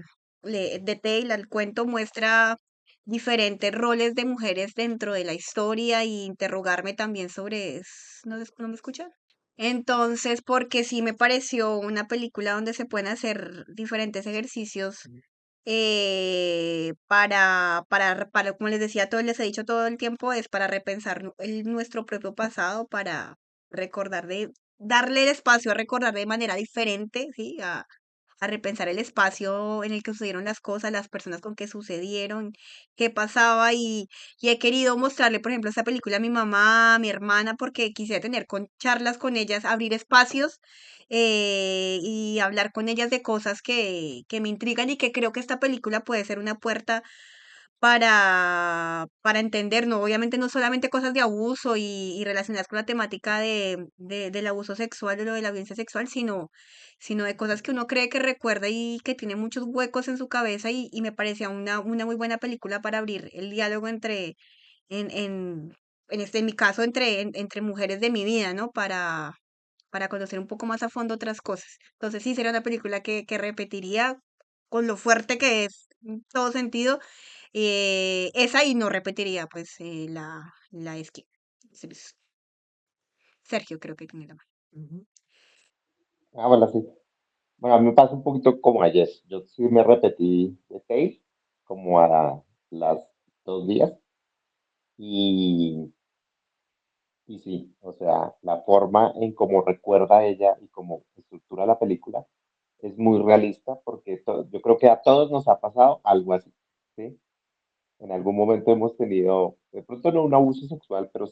Speaker 5: Tale, el cuento muestra diferentes roles de mujeres dentro de la historia y interrogarme también sobre... ¿No me escuchan? Entonces, porque sí me pareció una película donde se pueden hacer diferentes ejercicios como les decía, todo, les he dicho todo el tiempo, es para repensar nuestro propio pasado, para recordar darle el espacio a recordar de manera diferente, ¿sí? A repensar el espacio en el que sucedieron las cosas, las personas con que sucedieron, qué pasaba y he querido mostrarle, por ejemplo, esta película a mi mamá, a mi hermana, porque quisiera tener charlas con ellas, abrir espacios y hablar con ellas de cosas que me intrigan y que creo que esta película puede ser una puerta para entender, no, obviamente no solamente cosas de abuso y relacionadas con la temática del abuso sexual, de lo de la violencia sexual, sino de cosas que uno cree que recuerda y que tiene muchos huecos en su cabeza y me parecía una muy buena película para abrir el diálogo en, en, en mi caso, entre mujeres de mi vida, ¿no? Para conocer un poco más a fondo otras cosas. Entonces sí, sería una película que repetiría con lo fuerte que es en todo sentido. Esa y no repetiría pues la esquina. Sergio creo que tiene la mano.
Speaker 6: Ah, bueno, sí. Bueno, a mí me pasa un poquito como ayer. Yo sí me repetí de seis, como a las 2 días. Y, y sí, o sea, la forma en cómo recuerda ella y cómo estructura la película es muy realista porque yo creo que a todos nos ha pasado algo así, ¿sí? En algún momento hemos tenido, de pronto no un abuso sexual, pero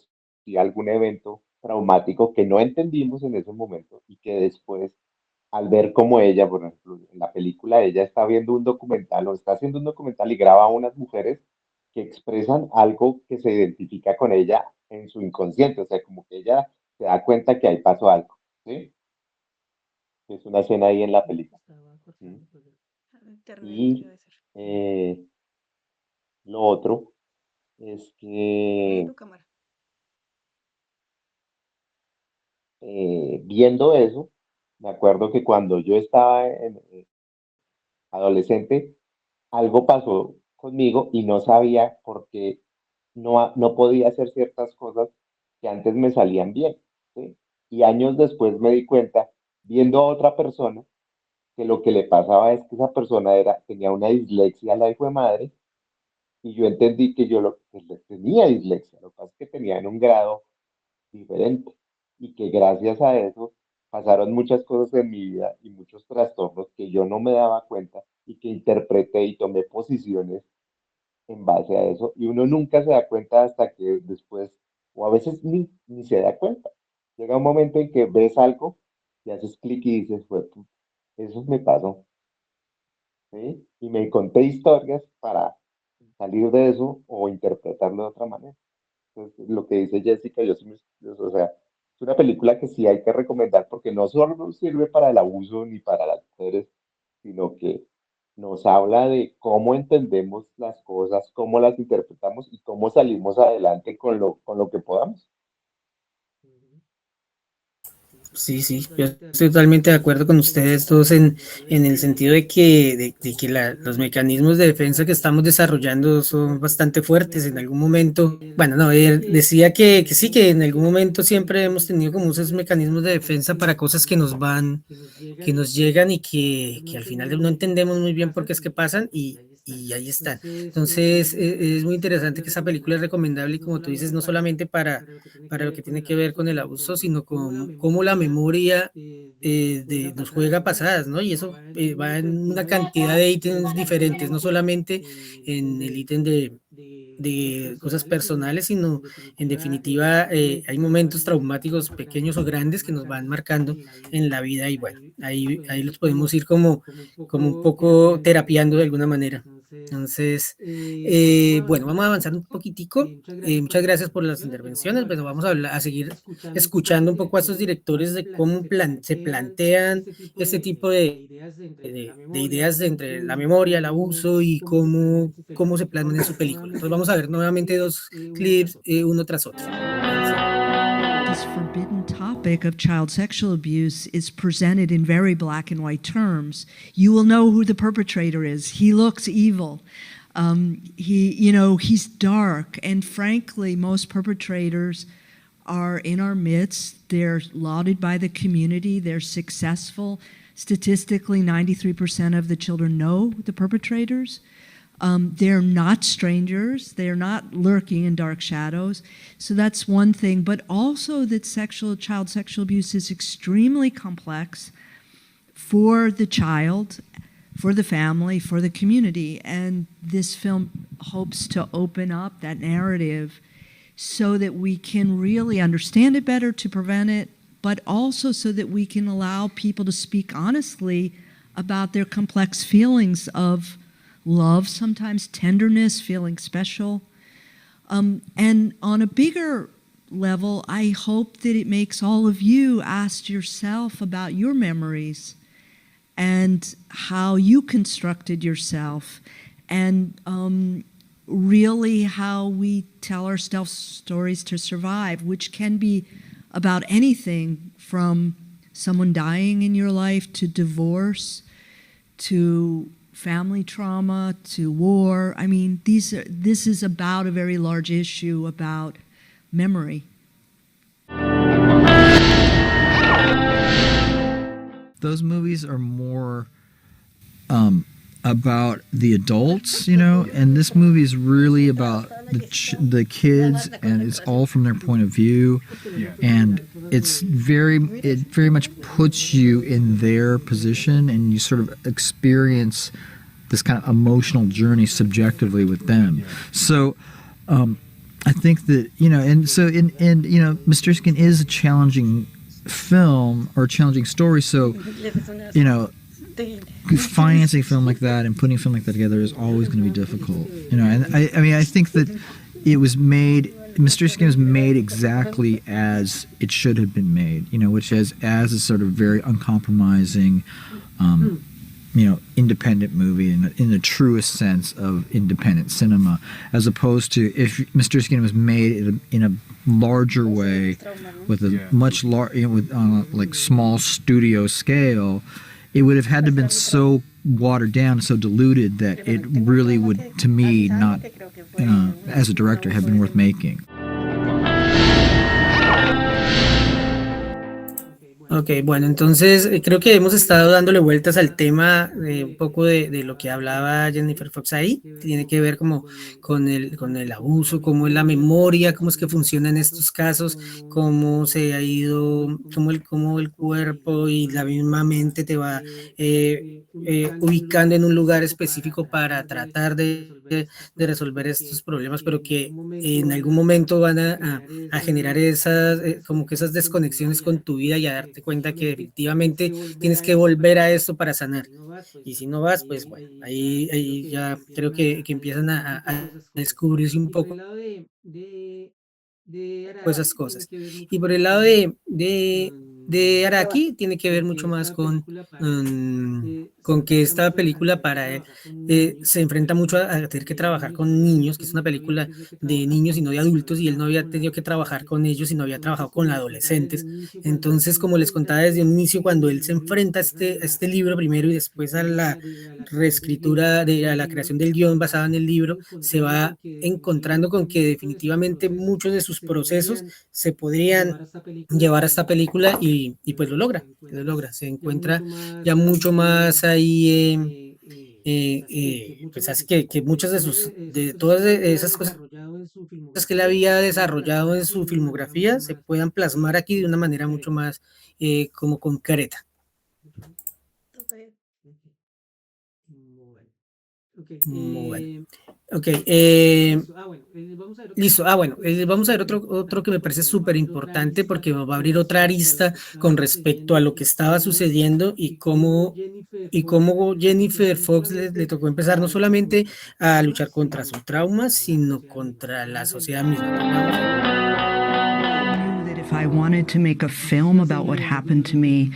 Speaker 6: sí algún evento traumático que no entendimos en ese momento y que después, al ver como ella, por ejemplo, en la película, ella está viendo un documental o está haciendo un documental y graba a unas mujeres que expresan algo que se identifica con ella en su inconsciente, o sea, como que ella se da cuenta que ahí pasó algo, ¿sí? Es una escena ahí en la película. ¿Sí?
Speaker 5: Internet
Speaker 6: Y
Speaker 5: debe ser.
Speaker 6: eh, lo otro es
Speaker 5: Ve
Speaker 6: que
Speaker 5: tu cámara.
Speaker 6: viendo eso, me acuerdo que cuando yo estaba adolescente, algo pasó conmigo y no sabía por qué no podía hacer ciertas cosas que antes me salían bien, ¿sí? Y años después me di cuenta, viendo a otra persona, que lo que le pasaba es que esa persona tenía una dislexia, la hijo de madre, y yo entendí que que tenía dislexia, lo que pasa es que tenía en un grado diferente y que gracias a eso pasaron muchas cosas en mi vida y muchos trastornos que yo no me daba cuenta y que interpreté y tomé posiciones en base a eso y uno nunca se da cuenta hasta que después o a veces ni se da cuenta. Llega un momento en que ves algo y haces clic y dices, pues, eso me pasó, ¿sí? Y me conté historias para salir de eso o interpretarlo de otra manera. Entonces, lo que dice Jessica, o sea, es una película que sí hay que recomendar porque no solo sirve para el abuso ni para las mujeres, sino que nos habla de cómo entendemos las cosas, cómo las interpretamos y cómo salimos adelante con lo que podamos.
Speaker 1: Sí, sí, yo estoy totalmente de acuerdo con ustedes todos en el sentido de que los mecanismos de defensa que estamos desarrollando son bastante fuertes en algún momento. Bueno, no, decía que sí, que en algún momento siempre hemos tenido como esos mecanismos de defensa para cosas que que nos llegan y que al final no entendemos muy bien por qué es que pasan y ahí están. Entonces, es muy interesante que esa película es recomendable y como tú dices, no solamente para lo que tiene que ver con el abuso, sino con cómo la memoria nos juega pasadas, ¿no? Y eso va en una cantidad de ítems diferentes, no solamente en el ítem de cosas personales, sino en definitiva hay momentos traumáticos pequeños o grandes que nos van marcando en la vida y bueno, ahí los podemos ir como un poco terapiando de alguna manera. Entonces, bueno, vamos a avanzar un poquitico. Muchas gracias por las intervenciones. Bueno, vamos a seguir escuchando un poco a estos directores de cómo se plantean este tipo de ideas entre la memoria, el abuso y cómo se plasman en su película. Entonces vamos a ver nuevamente dos clips, uno tras otro.
Speaker 2: This forbidden topic of child sexual abuse is presented in very black and white terms. You will know who the perpetrator is. He looks evil. He's dark. And frankly, most perpetrators are in our midst. They're lauded by the community. They're successful. Statistically, 93% of the children know the perpetrators. They're not strangers. They're not lurking in dark shadows. So that's one thing. But also that child sexual abuse is extremely complex for the child, for the family, for the community. And this film hopes to open up that narrative so that we can really understand it better to prevent it, but also so that we can allow people to speak honestly about their complex feelings of love, sometimes tenderness, feeling special. And on a bigger level, I hope that it makes all of you ask yourself about your memories and how you constructed yourself and really how we tell ourselves stories to survive, which can be about anything from someone dying in your life to divorce to family trauma to war. I mean, this is about a very large issue about memory.
Speaker 8: Those movies are more about the adults, and this movie is really about the kids, and it's all from their point of view, and it very much puts you in their position, and you sort of experience this kind of emotional journey subjectively with them. So I think that, Mr. Skin is a challenging film or a challenging story, so financing a film like that and putting a film like that together is always going to be difficult, and I think that it was made, Mr. Skin was made exactly as it should have been made, which is as a sort of very uncompromising independent movie in the truest sense of independent cinema, as opposed to if Mr. Skin was made in a larger way with a much larger, on a like small studio scale, it would have had to been so watered down, so diluted that it really would, to me, not as a director, have been worth making.
Speaker 1: Ok, bueno, entonces creo que hemos estado dándole vueltas al tema un poco de lo que hablaba Jennifer Fox ahí. Tiene que ver como con el abuso, cómo es la memoria, cómo es que funciona en estos casos, cómo se ha ido, cómo el cuerpo y la misma mente te va ubicando en un lugar específico para tratar de resolver estos problemas, pero que en algún momento van a generar esas, como que esas desconexiones con tu vida y a darte cuenta que definitivamente tienes que volver a esto para sanar. Y si no vas, pues bueno, ahí ya creo que empiezan a descubrirse un poco esas cosas. Y por el lado de Araki, tiene que ver mucho más con que esta película para él se enfrenta mucho a tener que trabajar con niños, que es una película de niños y no de adultos, y él no había tenido que trabajar con ellos, sino había trabajado con adolescentes. Entonces, como les contaba desde un inicio, cuando él se enfrenta a este libro primero y después a la reescritura, a la creación del guión basado en el libro, se va encontrando con que definitivamente muchos de sus procesos se podrían llevar a esta película y pues lo logra, se encuentra ya mucho más ahí, pues hace que muchas de todas esas cosas que él había desarrollado en su filmografía se puedan plasmar aquí de una manera mucho más como concreta. Muy bueno. Ok, listo. Ah, bueno, vamos a ver otro que me parece súper importante porque nos va a abrir otra arista con respecto a lo que estaba sucediendo y cómo Jennifer Fox le tocó empezar no solamente a luchar contra su trauma, sino contra la sociedad misma. Vamos a ver.
Speaker 2: That if I wanted to make a film about what happened to me,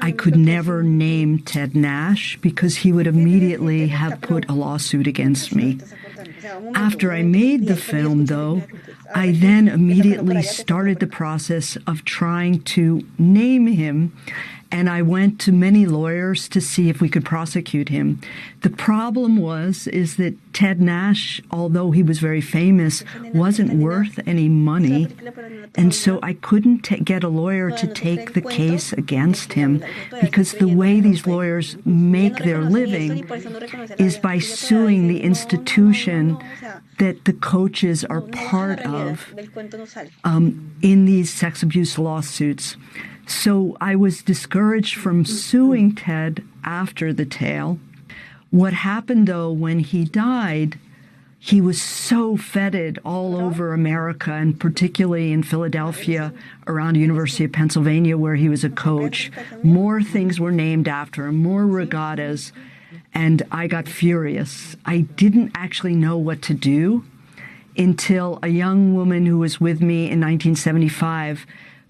Speaker 2: I could never name Ted Nash because he would immediately have put a lawsuit against me. After I made the film, though, I then immediately started the process of trying to name him, and I went to many lawyers to see if we could prosecute him. The problem is that Ted Nash, although he was very famous, wasn't worth any money, and so I couldn't get a lawyer to take the case against him because the way these lawyers make their living is by suing the institution that the coaches are part of in these sex abuse lawsuits. So I was discouraged from suing Ted after the tale. What happened, though, when he died, he was so feted all over America, and particularly in Philadelphia, around the University of Pennsylvania, where he was a coach. More things were named after him, more regattas, and I got furious. I didn't actually know what to do until a young woman who was with me in 1975,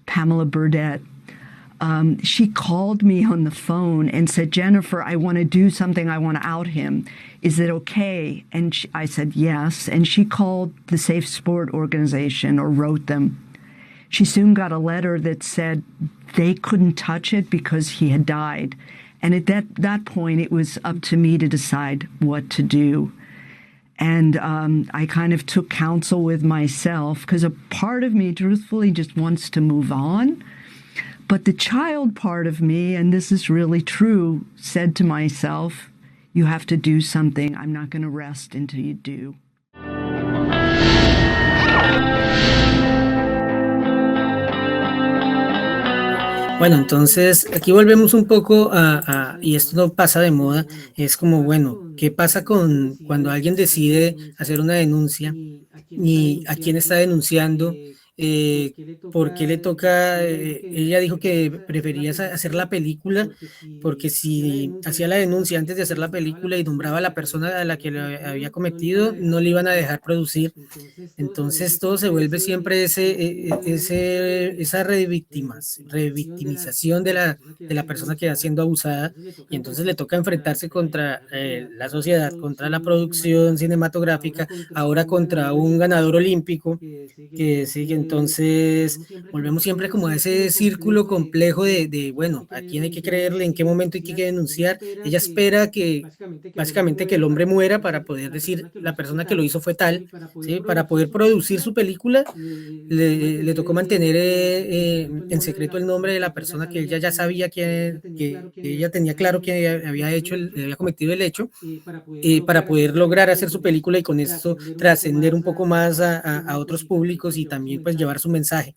Speaker 2: Pamela Burdett, she called me on the phone and said, Jennifer, I want to do something. I want to out him. Is it okay? And I said, yes. And she called the Safe Sport organization or wrote them. She soon got a letter that said they couldn't touch it because he had died. And at that point, it was up to me to decide what to do. And I kind of took counsel with myself because a part of me truthfully just wants to move on. But the child part of me, and this is really true, said to myself, you have to do something. I'm not going to rest until you do.
Speaker 1: Bueno, entonces aquí volvemos un poco y esto no pasa de moda, es como, bueno, ¿qué pasa cuando alguien decide hacer una denuncia y a quién está denunciando? ¿Por qué le toca? Ella dijo que prefería hacer la película porque si hacía la denuncia antes de hacer la película y nombraba a la persona a la que le había cometido, no le iban a dejar producir. Entonces todo se vuelve siempre esa revictimización de la persona que va siendo abusada y entonces le toca enfrentarse contra la sociedad, contra la producción cinematográfica, ahora contra un ganador olímpico que sigue. Entonces, volvemos siempre como a ese círculo complejo bueno, a quién hay que creerle, en qué momento hay que denunciar. Ella espera que, básicamente, que el hombre muera para poder decir, la persona que lo hizo fue tal, ¿sí? Para poder producir su película, le tocó mantener en secreto el nombre de la persona que ella ya sabía que ella tenía claro que había hecho, había cometido el hecho, para poder lograr hacer su película y con esto trascender un poco más a otros públicos y también pues llevar su mensaje.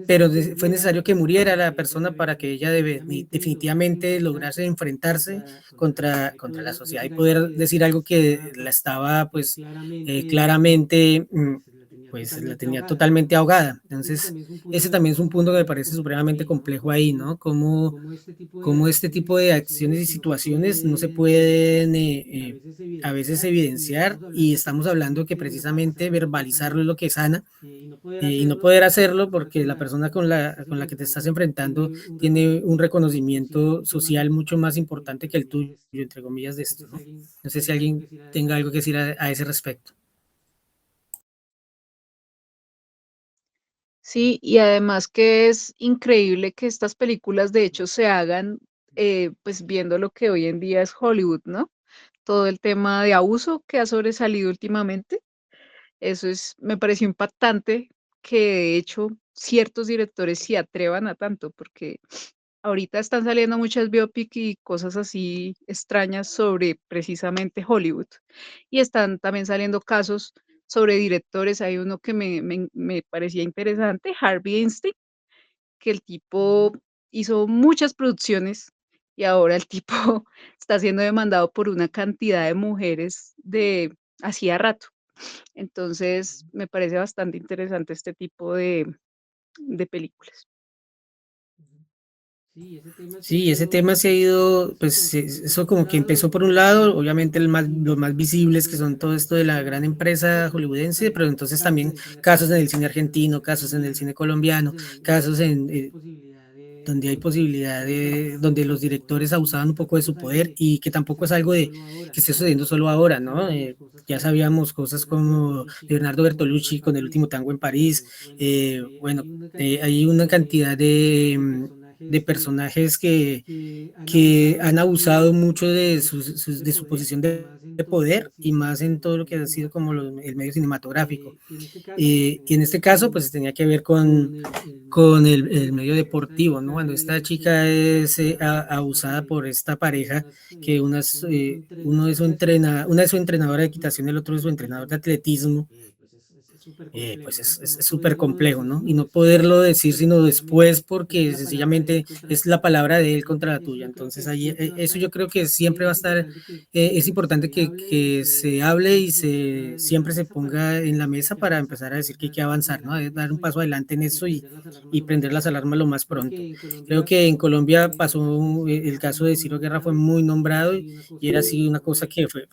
Speaker 1: Pero fue necesario que muriera la persona para que ella definitivamente lograse enfrentarse contra la sociedad y poder decir algo que la estaba pues claramente pues la tenía totalmente ahogada. Entonces, ese también es un punto que me parece supremamente complejo ahí, ¿no? Cómo este tipo de acciones y situaciones no se pueden a veces evidenciar, y estamos hablando que precisamente verbalizarlo es lo que sana, y no poder hacerlo porque la persona con la que te estás enfrentando tiene un reconocimiento social mucho más importante que el tuyo, entre comillas, de esto, ¿no? No sé si alguien tenga algo que decir a ese respecto.
Speaker 4: Sí, y además que es increíble que estas películas de hecho se hagan, pues viendo lo que hoy en día es Hollywood, ¿no? Todo el tema de abuso que ha sobresalido últimamente. Eso me pareció impactante que de hecho ciertos directores se atrevan a tanto, porque ahorita están saliendo muchas biopic y cosas así extrañas sobre precisamente Hollywood. Y están también saliendo casos sobre directores. Hay uno que me parecía interesante, Harvey Einstein, que el tipo hizo muchas producciones y ahora el tipo está siendo demandado por una cantidad de mujeres de hacía rato. Entonces, me parece bastante interesante este tipo de películas.
Speaker 1: Sí, ese tema se ha ido, pues eso como que empezó por un lado, obviamente los más visibles que son todo esto de la gran empresa hollywoodense, pero entonces también casos en el cine argentino, casos en el cine colombiano, casos donde hay posibilidad donde los directores abusaban un poco de su poder, y que tampoco es algo que esté sucediendo solo ahora, ¿no? Ya sabíamos cosas como Leonardo Bertolucci con El último tango en París. Bueno, hay una cantidad de personajes que han abusado mucho de su posición de poder, y más en todo lo que ha sido como el medio cinematográfico. Y en este caso, pues tenía que ver con el medio deportivo, ¿no? Cuando esta chica es abusada por esta pareja, que una es su entrenadora de equitación, el otro es su entrenador de atletismo, pues es súper complejo, ¿no? Y no poderlo decir sino después, porque sencillamente es la palabra de él contra la tuya. Entonces, ahí, eso yo creo que siempre va a estar, es importante que se hable y siempre se ponga en la mesa para empezar a decir que hay que avanzar, ¿no? Hay que dar un paso adelante en eso y prender las alarmas lo más pronto. Creo que en Colombia pasó el caso de Ciro Guerra, fue muy nombrado, y era así una cosa que fue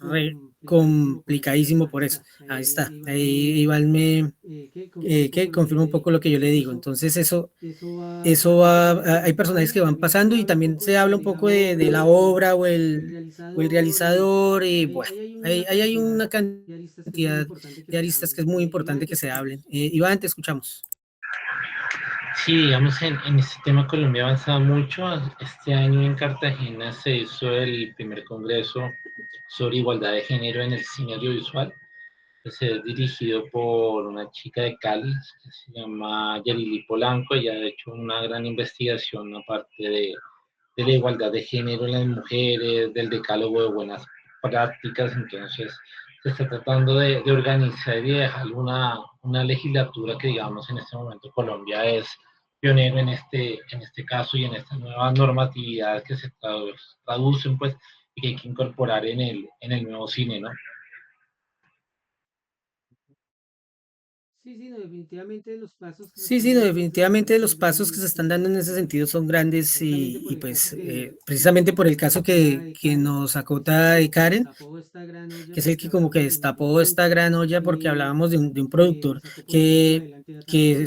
Speaker 1: complicadísimo por eso. Ahí está. Ahí Iván que confirma un poco lo que yo le digo. Entonces eso va, hay personajes que van pasando, y también se habla un poco de la obra o el realizador, y bueno, ahí hay una cantidad de aristas que es muy importante que se hablen. Iván, te escuchamos.
Speaker 7: Sí, digamos, en este tema Colombia ha avanzado mucho. Este año en Cartagena se hizo el primer congreso sobre igualdad de género en el cine audiovisual. Es dirigido por una chica de Cali que se llama Yarili Polanco. Ella ha hecho una gran investigación aparte de la igualdad de género en las mujeres, del decálogo de buenas prácticas. Entonces, se está tratando de organizar y de dejar una legislatura que, digamos, en este momento Colombia es pionero en este caso y en esta nueva normatividad que se traducen, pues, y que hay que incorporar en el nuevo cine, ¿no?
Speaker 1: Sí, sí, no, definitivamente los pasos que se están dando en ese sentido son grandes, y pues precisamente por el caso que nos acota de Karen, que es el que como que destapó esta gran olla, porque hablábamos de un productor que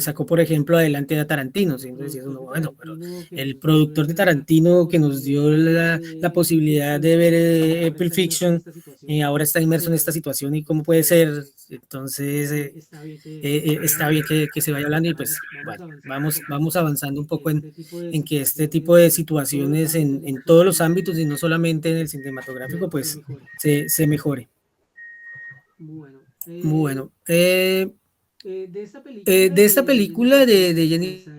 Speaker 1: sacó, por ejemplo, adelante a Tarantino, ¿sí? Entonces decías uno, bueno, pero el productor de Tarantino que nos dio la posibilidad de ver Pulp Fiction, ahora está inmerso en esta situación, y cómo puede ser. Entonces, está bien que se vaya hablando y pues bueno, vamos avanzando un poco en que este tipo de situaciones en todos los ámbitos y no solamente en el cinematográfico, pues se mejore. Bueno, de esta película de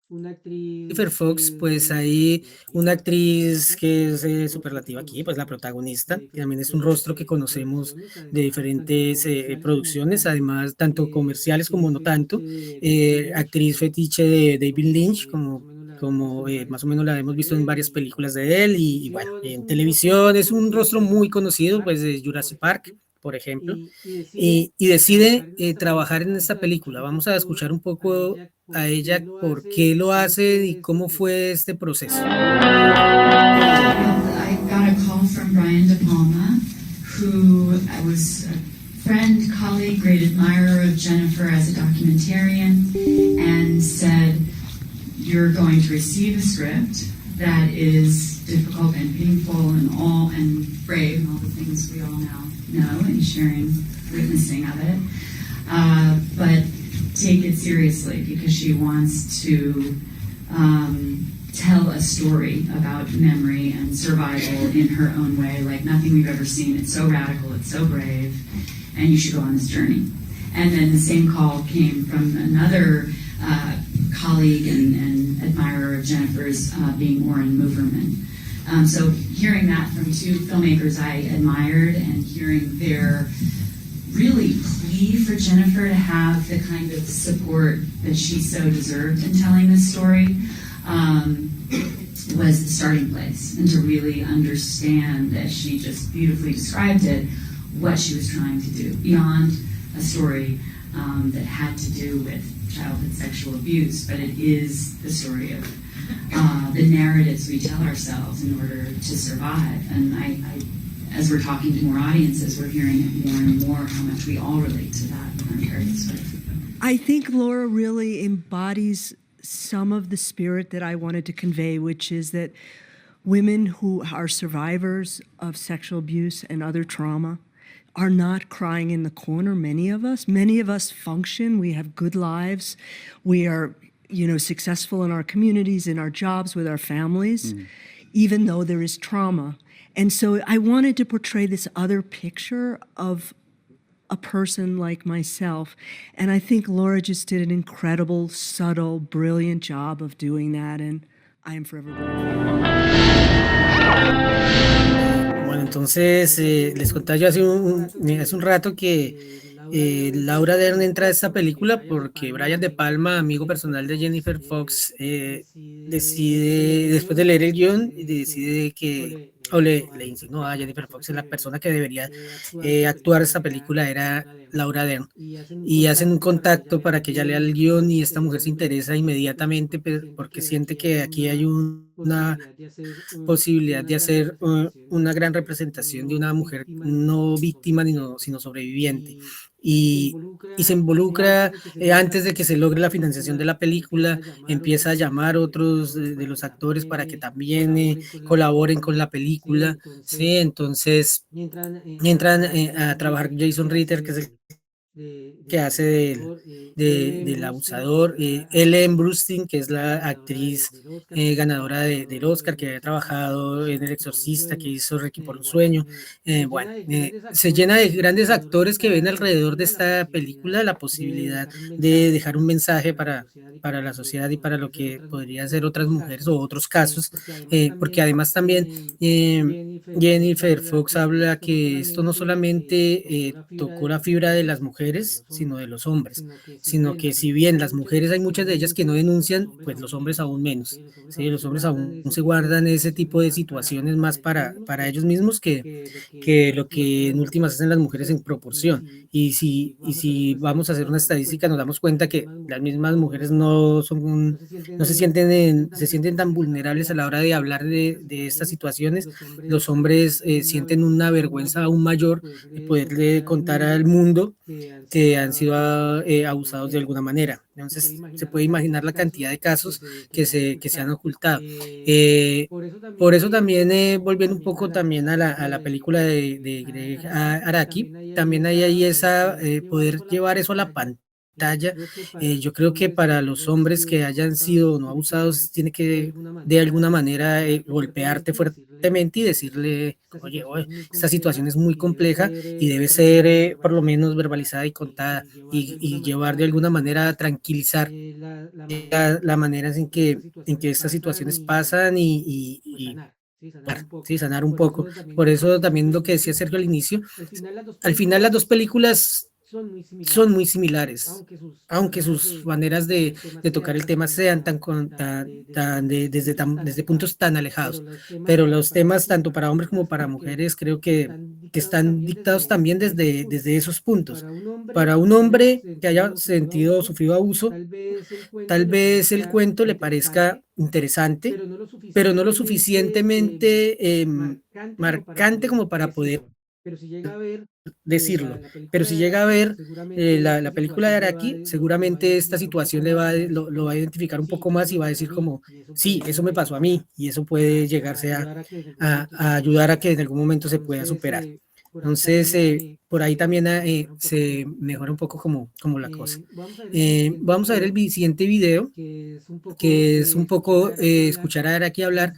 Speaker 1: Jennifer Fox, pues hay una actriz que es superlativa aquí, pues la protagonista, que también es un rostro que conocemos de diferentes producciones, además tanto comerciales como no tanto, actriz fetiche de David Lynch, como más o menos la hemos visto en varias películas de él, y bueno, en televisión es un rostro muy conocido, pues de Jurassic Park, por ejemplo, y decide trabajar en esta película. Vamos a escuchar un poco a ella por qué lo hace y cómo fue este proceso.
Speaker 9: I got a call from Brian De Palma, who was a friend, colleague, great admirer of Jennifer as a documentarian, and said, "You're going to receive a script that is difficult and painful and brave, and all the things we all now know and sharing, witnessing of it, but take it seriously because she wants to tell a story about memory and survival in her own way, like nothing we've ever seen. It's so radical, it's so brave, and you should go on this journey." And then the same call came from another colleague and admirer of Jennifer's, being Oren Moverman. So hearing that from two filmmakers I admired and hearing their really plea for Jennifer to have the kind of support that she so deserved in telling this story was the starting place, and to really understand, as she just beautifully described it, what she was trying to do beyond a story that had to do with childhood sexual abuse, but it is the story of the narratives we tell ourselves in order to survive. And I as we're talking to more audiences, we're hearing it more and more how much we all relate to that in our various ways.
Speaker 2: I think Laura really embodies some of the spirit that I wanted to convey, which is that women who are survivors of sexual abuse and other trauma are not crying in the corner. Many of us function, we have good lives, we are, successful in our communities, in our jobs, with our families, even though there is trauma. And so I wanted to portray this other picture of a person like myself. And I think Laura just did an incredible, subtle, brilliant job of doing that. And I am forever grateful.
Speaker 1: Bueno, entonces les contaba yo hace un rato que Laura Dern entra a esta película porque Brian De Palma, amigo personal de Jennifer Fox, decide, después de leer el guión, decide le insinuó a Jennifer Fox que la persona que debería actuar esta película era Laura Dern. Y hacen un contacto para que ella lea el guión y esta mujer se interesa inmediatamente porque siente que aquí hay una posibilidad de hacer una gran representación de una mujer no víctima sino sobreviviente. Y se involucra antes de que se logre la financiación de la película, empieza a llamar a otros de los actores para que también colaboren con la película, ¿sí? Entonces entran a trabajar Jason Ritter, que es el que hace del abusador, Ellen Burstyn, que es la actriz ganadora del Oscar, que había trabajado en El Exorcista, que hizo Requiem por un sueño. Se llena de grandes actores que ven alrededor de esta película la posibilidad de dejar un mensaje para la sociedad y para lo que podrían ser otras mujeres o otros casos, porque además también Jennifer Fox habla que esto no solamente tocó la fibra de las mujeres, sino de los hombres, sino que si bien las mujeres hay muchas de ellas que no denuncian, pues los hombres aún menos, ¿sí? Los hombres aún se guardan ese tipo de situaciones más para ellos mismos que lo que en últimas hacen las mujeres en proporción. Y si vamos a hacer una estadística, nos damos cuenta que las mismas mujeres no se sienten tan vulnerables a la hora de hablar de estas situaciones. Los hombres sienten una vergüenza aún mayor de poderle contar al mundo que han sido abusados de alguna manera. Entonces se puede imaginar la cantidad de casos que se han ocultado. Por eso también, volviendo un poco también a la película de Greg Araki, también hay ahí esa, poder llevar eso a la pantalla, pantalla. Yo creo que para los hombres que hayan sido no abusados, tiene que de alguna manera golpearte fuertemente y decirle, oye, oye, esta situación es muy compleja y debe ser por lo menos verbalizada y contada y llevar de alguna manera a tranquilizar la manera en que estas situaciones pasan y sí, sanar un poco. Por eso también lo que decía Sergio al inicio, al final las dos películas son muy similares, aunque sus maneras de tocar el tema sean desde puntos tan alejados. Pero los temas, tanto para hombres como para mujeres, creo que están dictados también desde esos puntos. Para un hombre que haya sentido o sufrido abuso, tal vez el cuento le parezca interesante, pero no lo suficientemente marcante como para poder decirlo. Pero si llega a ver la película de Araki, seguramente esta situación lo va a identificar un poco más y va a decir como, sí, eso me pasó a mí y eso puede llegarse a ayudar a que en algún momento se pueda superar. Entonces, por ahí también se mejora un poco como la cosa. Vamos a ver el siguiente video, que es un poco escuchar a Araki hablar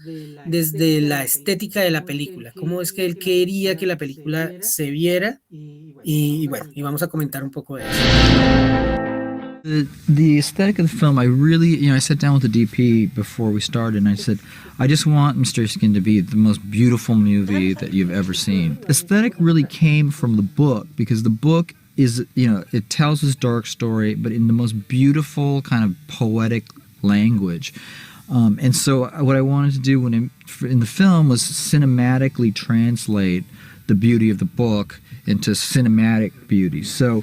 Speaker 1: desde la estética de la película, cómo es que él quería que la película se viera y bueno, y vamos a comentar un poco de eso.
Speaker 8: The aesthetic of the film, I really, I sat down with the DP before we started and I said, I just want Mysterious Skin to be the most beautiful movie that you've ever seen. Aesthetic really came from the book because the book is, it tells this dark story, but in the most beautiful kind of poetic language. And so what I wanted to do in the film was cinematically translate the beauty of the book into cinematic beauty. So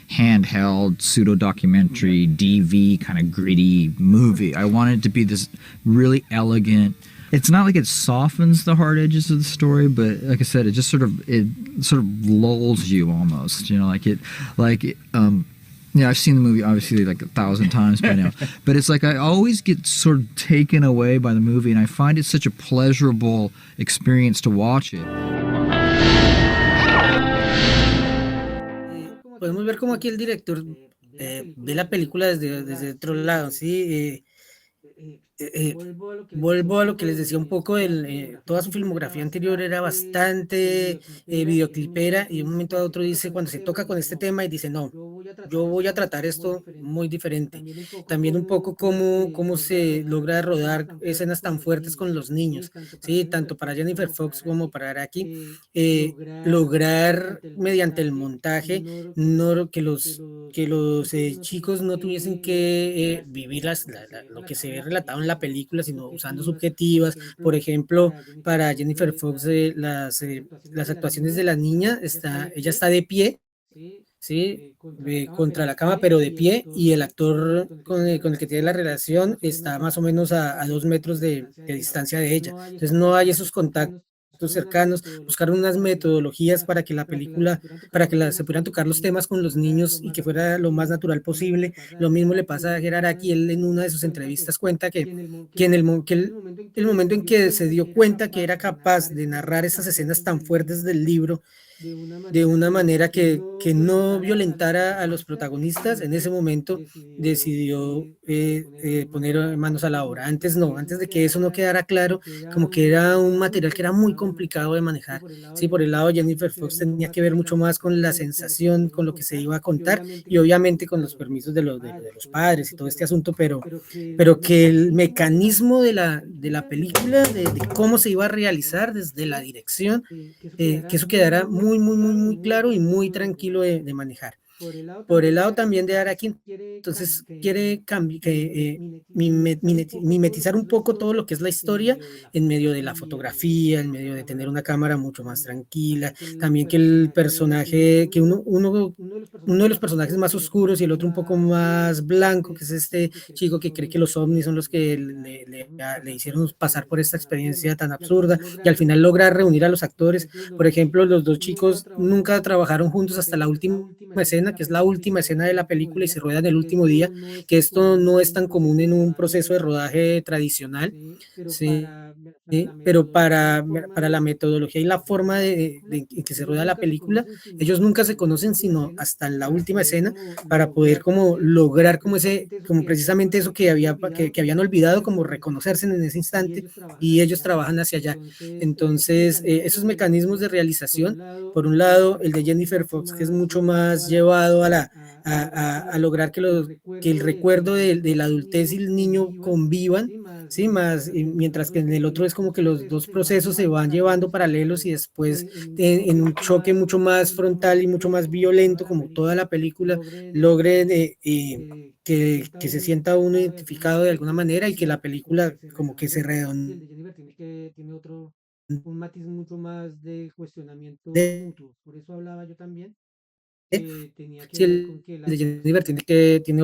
Speaker 8: handheld, pseudo-documentary, DV, kind of gritty movie. I wanted it to be this really elegant. It's not like it softens the hard edges of the story, but like I said, it sort of lulls you almost. I've seen the movie obviously like 1,000 times by now, but it's like I always get sort of taken away by the movie, and I find it such a pleasurable experience to watch it.
Speaker 1: Podemos ver como aquí el director ve la película desde otro lado, ¿sí? Vuelvo a lo que les decía un poco, toda su filmografía anterior era bastante videoclipera y de un momento a otro dice, cuando se toca con este tema y dice, no, yo voy a tratar esto muy diferente. También un poco cómo se logra rodar escenas tan fuertes con los niños, ¿sí? Tanto para Jennifer Fox como para Araki, lograr mediante el montaje que los chicos no tuviesen que vivir lo que se ve relatado en la película, sino usando subjetivas. Por ejemplo, para Jennifer Fox, las actuaciones de la niña, ella está de pie, ¿sí? Contra la cama, pero de pie, y el actor con el que tiene la relación está más o menos a 2 metros de distancia de ella. Entonces no hay esos contactos cercanos, buscar unas metodologías para que la película, se pudieran tocar los temas con los niños y que fuera lo más natural posible. Lo mismo le pasa a Gerard aquí, él en una de sus entrevistas cuenta que el momento en que se dio cuenta que era capaz de narrar esas escenas tan fuertes del libro de una manera que no violentara a los protagonistas, en ese momento decidió poner manos a la obra. Antes de que eso no quedara claro, como que era un material que era muy complicado de manejar. Sí, por el lado de Jennifer Fox tenía que ver mucho más con la sensación, con lo que se iba a contar y obviamente con los permisos de los padres y todo este asunto, pero que el mecanismo de la película, de cómo se iba a realizar desde la dirección, que eso quedara muy claro y muy tranquilo de manejar. Por el lado también de Araki, entonces quiere mimetizar un poco todo lo que es la historia en medio de la fotografía, en medio de tener una cámara mucho más tranquila, también que el personaje, que uno de los personajes más oscuros y el otro un poco más blanco, que es este chico que cree que los ovnis son los que le hicieron pasar por esta experiencia tan absurda y al final logra reunir a los actores. Por ejemplo, los dos chicos nunca trabajaron juntos hasta la última escena, escena, que es la última escena de la película y se rueda en el último día, que esto no es tan común en un proceso de rodaje tradicional, ¿sí? Pero para la metodología y la forma en que se rueda la película, ellos nunca se conocen sino hasta la última escena para poder como lograr como como precisamente eso que habían olvidado, como reconocerse en ese instante y ellos trabajan hacia allá. Entonces, esos mecanismos de realización, por un lado, el de Jennifer Fox, que es mucho más llevado a lograr que el recuerdo de la adultez y el niño convivan, ¿sí? Más, mientras que en el otro es como que los dos procesos se van llevando paralelos y después en un choque mucho más frontal y mucho más violento, como toda la película, logren que se sienta uno identificado de alguna manera y que la película como que se redondee. Sí, el de Jennifer tiene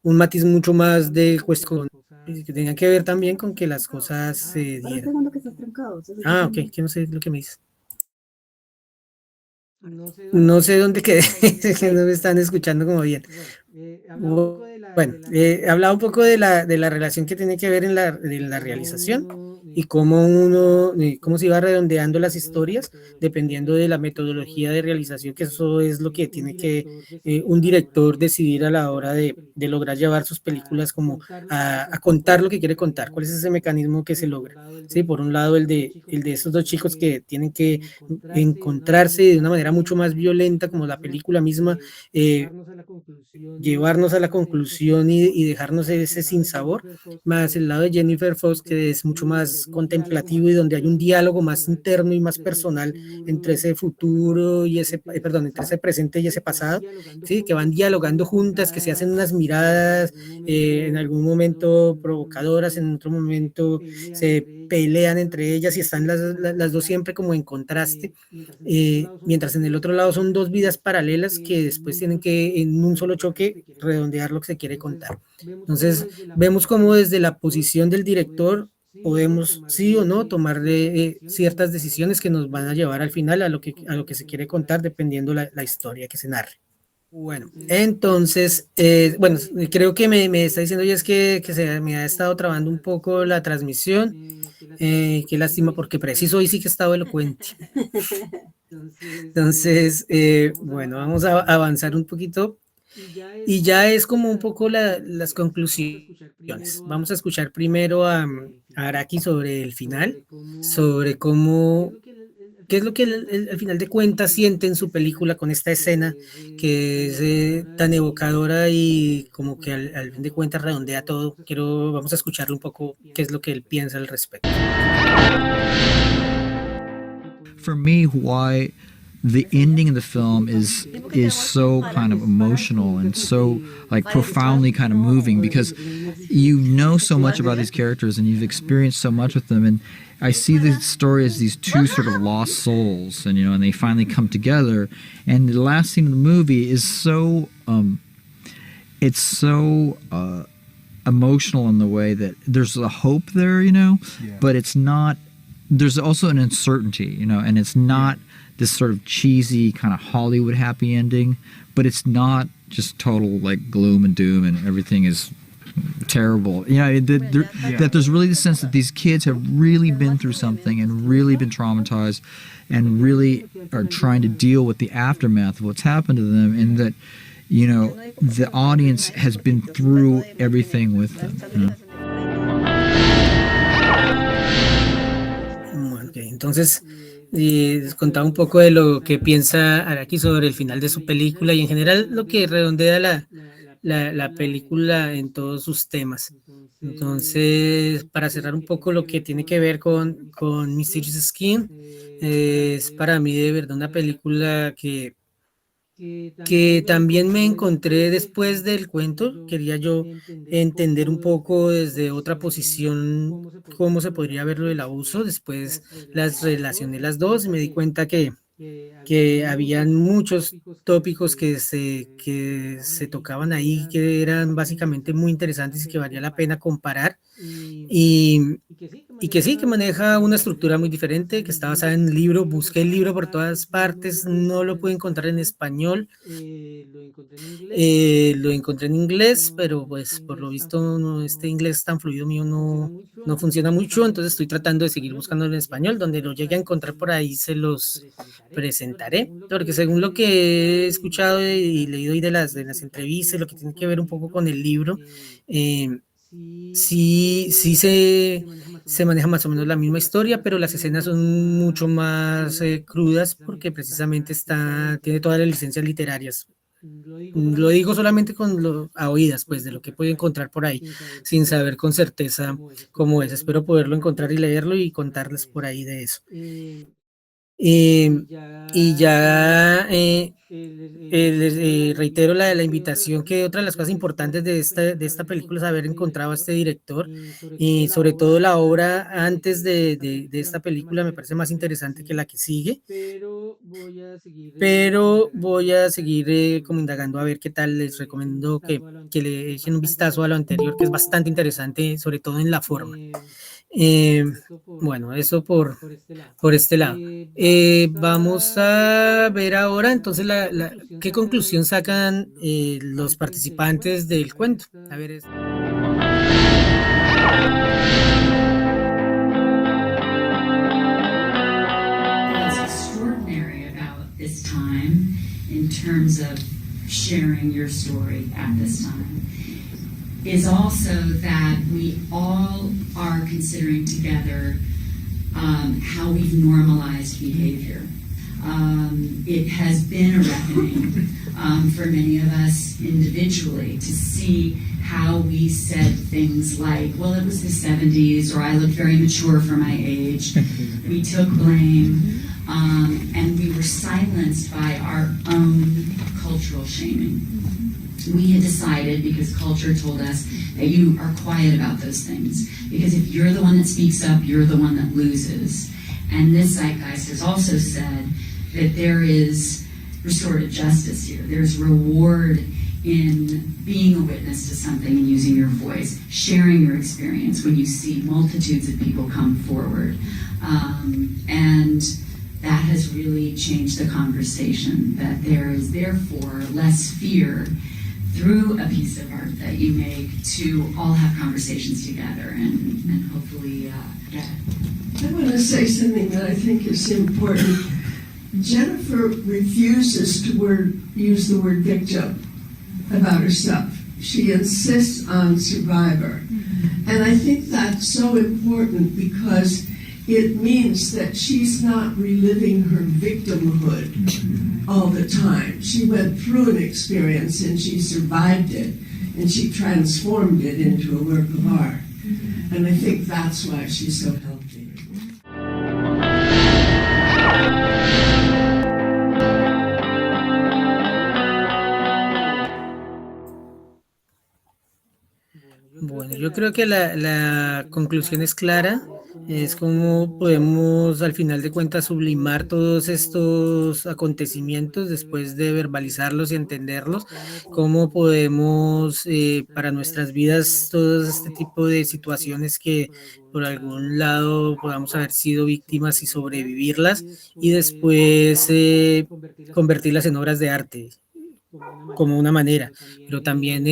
Speaker 1: un matiz mucho más de cuestión, que tenía que ver también con que las cosas se dieran. Ah, ok, que no sé lo que me dices. No sé dónde quedé, que no me están escuchando como bien. Bueno, hablaba un poco de la relación que tiene que ver de la realización y cómo se iba redondeando las historias dependiendo de la metodología de realización, que eso es lo que tiene que un director decidir a la hora de lograr llevar sus películas como a contar lo que quiere contar, cuál es ese mecanismo que se logra. Sí, por un lado el de esos dos chicos que tienen que encontrarse de una manera mucho más violenta, como la película misma, llevarnos a la conclusión y dejarnos ese sinsabor, más el lado de Jennifer Fox, que es mucho más contemplativo y donde hay un diálogo más interno y más personal entre ese futuro y perdón, entre ese presente y ese pasado, ¿sí? Que van dialogando juntas, que se hacen unas miradas en algún momento provocadoras, en otro momento se pelean entre ellas y están las dos siempre como en contraste, mientras en el otro lado son dos vidas paralelas que después tienen que en un solo choque redondear lo que se quiere contar. Entonces, vemos cómo desde la posición del director podemos, sí o no, tomar ciertas decisiones que nos van a llevar al final a lo que se quiere contar, dependiendo la historia que se narre. Bueno, entonces, bueno, creo que me está diciendo ya es que se me ha estado trabando un poco la transmisión. Qué lástima, porque preciso hoy sí que he estado elocuente. Entonces, bueno, vamos a avanzar un poquito y ya es como un poco las conclusiones. Vamos a escuchar primero a Araki sobre el final, sobre qué es lo que él, al final de cuentas siente en su película con esta escena que es tan evocadora y como que al fin de cuentas redondea todo. Vamos a escucharle un poco qué es lo que él piensa al respecto.
Speaker 8: For me, why the ending of the film is so kind of emotional and so like profoundly kind of moving, because you know so much about these characters and you've experienced so much with them, and I see the story as these two sort of lost souls, and and they finally come together, and the last scene of the movie is so it's so emotional in the way that there's a hope there, but it's not. There's also an uncertainty, and it's not this sort of cheesy kind of Hollywood happy ending, but it's not just total like gloom and doom and everything is terrible. That there's really the sense that these kids have really been through something and really been traumatized and really are trying to deal with the aftermath of what's happened to them, and that the audience has been through everything with them.
Speaker 1: Entonces, les contaba un poco de lo que piensa Araki sobre el final de su película y en general lo que redondea la película en todos sus temas. Entonces, para cerrar un poco lo que tiene que ver con Mysterious Skin, es para mí de verdad una película que también me encontré después del cuento. Quería yo entender un poco desde otra posición cómo se podría ver lo del abuso. Después las relacioné las dos y me di cuenta que habían muchos tópicos que se tocaban ahí, que eran básicamente muy interesantes y que valía la pena comparar. Y y que sí, que maneja una estructura muy diferente, que está basada en el libro. Busqué el libro por todas partes, no lo pude encontrar en español. Lo encontré en inglés, pero pues por lo visto este inglés tan fluido mío no funciona mucho, entonces estoy tratando de seguir buscando en español. Donde lo llegue a encontrar por ahí se los presentaré, porque según lo que he escuchado y leído hoy de las entrevistas, lo que tiene que ver un poco con el libro, eh, sí se maneja más o menos la misma historia, pero las escenas son mucho más crudas, porque precisamente tiene todas las licencias literarias. Lo digo solamente a oídas, pues, de lo que puedo encontrar por ahí, sin saber con certeza cómo es. Espero poderlo encontrar y leerlo y contarles por ahí de eso. Y ya les reitero la invitación, que otra de las cosas importantes de esta película es haber encontrado a este director, y sobre todo la obra antes de esta película me parece más interesante que la que sigue, pero voy a seguir como indagando a ver qué tal. Les recomiendo que le echen un vistazo a lo anterior, que es bastante interesante, sobre todo en la forma. Bueno, eso por este lado. Vamos a ver ahora entonces qué conclusión sacan los participantes del cuento. A ver,
Speaker 9: What's extraordinary about this time in terms of sharing your story at this time is also that we all are considering together how we've normalized behavior. It has been a reckoning for many of us individually to see how we said things like, well, it was the 70s, or I looked very mature for my age. We took blame, and we were silenced by our own cultural shaming. We had decided, because culture told us, that you are quiet about those things. Because if you're the one that speaks up, you're the one that loses. And this zeitgeist has also said that there is restorative justice here. There's reward in being a witness to something and using your voice, sharing your experience when you see multitudes of people come forward. And that has really changed the conversation, that there is therefore less fear through a piece of art that you make to all have conversations together and hopefully get it.
Speaker 10: I want to say something that I think is important. Jennifer refuses to use the word victim about herself. She insists on survivor. And I think that's so important, because it means that she's not reliving her victimhood all the time. She went through an experience and she survived it, and she transformed it into a work of art. And I think that's why she's so healthy.
Speaker 1: Bueno, yo creo que la conclusión es clara. Es como podemos al final de cuentas sublimar todos estos acontecimientos después de verbalizarlos y entenderlos. Cómo podemos para nuestras vidas todo este tipo de situaciones que por algún lado podamos haber sido víctimas y sobrevivirlas, y después convertirlas en obras de arte como una manera, pero también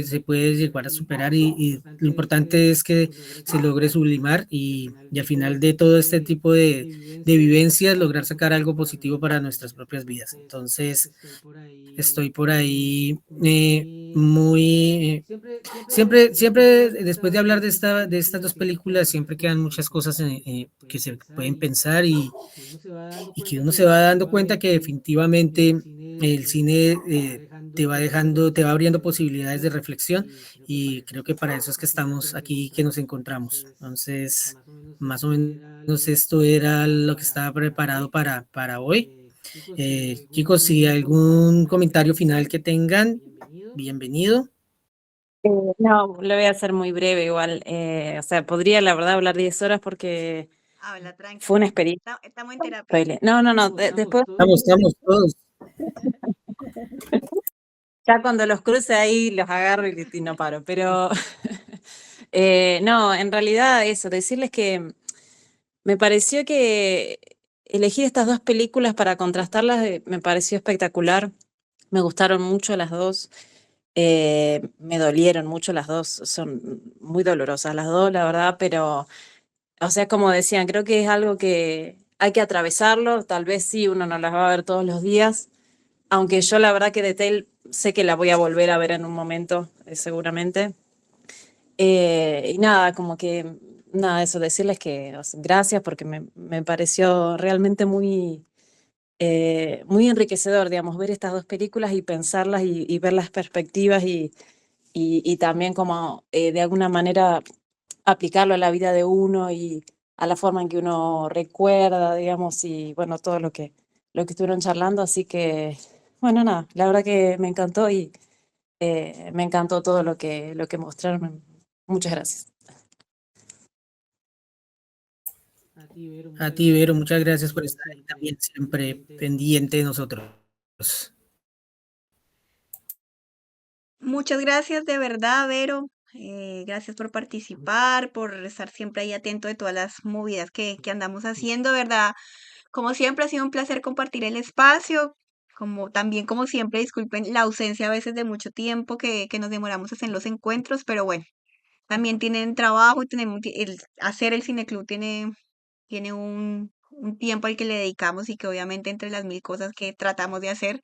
Speaker 1: se puede llegar a superar, y lo importante es que se logre sublimar y al final de todo este tipo de vivencias lograr sacar algo positivo para nuestras propias vidas. Entonces estoy por ahí siempre después de hablar de estas dos películas, siempre quedan muchas cosas que se pueden pensar, y que uno se va dando cuenta que definitivamente el cine te va abriendo posibilidades de reflexión, y creo que para eso es que estamos aquí, que nos encontramos. Entonces, más o menos esto era lo que estaba preparado para hoy. Chicos, si algún comentario final que tengan, bienvenido.
Speaker 11: No, lo voy a hacer muy breve igual. O sea, podría la verdad hablar 10 horas porque
Speaker 5: Habla, tranqui.
Speaker 11: fue una experiencia.
Speaker 5: Estamos en terapia.
Speaker 11: No, después
Speaker 1: Estamos todos.
Speaker 11: ya cuando los cruce ahí los agarro y no paro, pero No, en realidad eso, decirles que me pareció que elegir estas dos películas para contrastarlas me pareció espectacular. Me gustaron mucho las dos. Me dolieron mucho las dos. Son muy dolorosas las dos, la verdad, pero, o sea, como decían, creo que es algo que hay que atravesarlo. Tal vez sí, uno no las va a ver todos los días, aunque yo la verdad que The Tale sé que la voy a volver a ver en un momento, seguramente. Y nada, como que, nada, eso, decirles que gracias porque me pareció realmente muy enriquecedor, digamos, ver estas dos películas y pensarlas y ver las perspectivas y también como de alguna manera aplicarlo a la vida de uno y a la forma en que uno recuerda, digamos, y bueno, todo lo que estuvieron charlando. Así que, bueno, nada, la verdad que me encantó y me encantó todo lo que mostraron. Muchas gracias.
Speaker 1: A ti, Vero, muchas gracias por estar ahí también siempre pendiente de nosotros.
Speaker 5: Muchas gracias de verdad, Vero. Gracias por participar, por estar siempre ahí atento de todas las movidas que andamos haciendo, ¿verdad? Como siempre ha sido un placer compartir el espacio. Como también, como siempre, disculpen la ausencia a veces de mucho tiempo que nos demoramos en los encuentros, pero bueno, también tienen trabajo y tenemos hacer el cineclub tiene un tiempo al que le dedicamos y que obviamente entre las mil cosas que tratamos de hacer,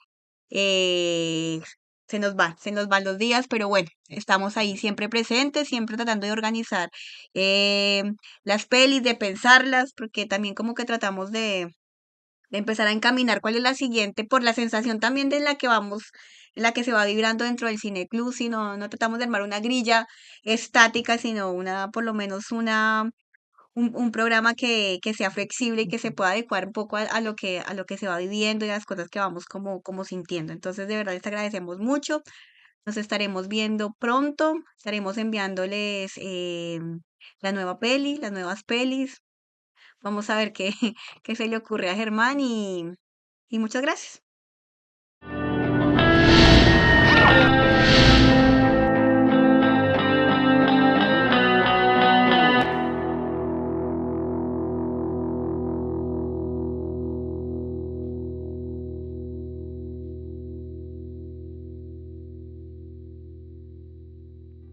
Speaker 5: eh, se nos van los días, pero bueno, estamos ahí siempre presentes, siempre tratando de organizar eh, las pelis, de pensarlas, porque también como que tratamos de empezar a encaminar cuál es la siguiente, por la sensación también de la que vamos, en la que se va vibrando dentro del cineclub, sino no tratamos de armar una grilla estática, sino por lo menos un programa que sea flexible y que se pueda adecuar un poco a lo que se va viviendo y a las cosas que vamos como sintiendo. Entonces, de verdad, les agradecemos mucho. Nos estaremos viendo pronto. Estaremos enviándoles la nueva peli, las nuevas pelis. Vamos a ver qué se le ocurre a Germán y muchas gracias.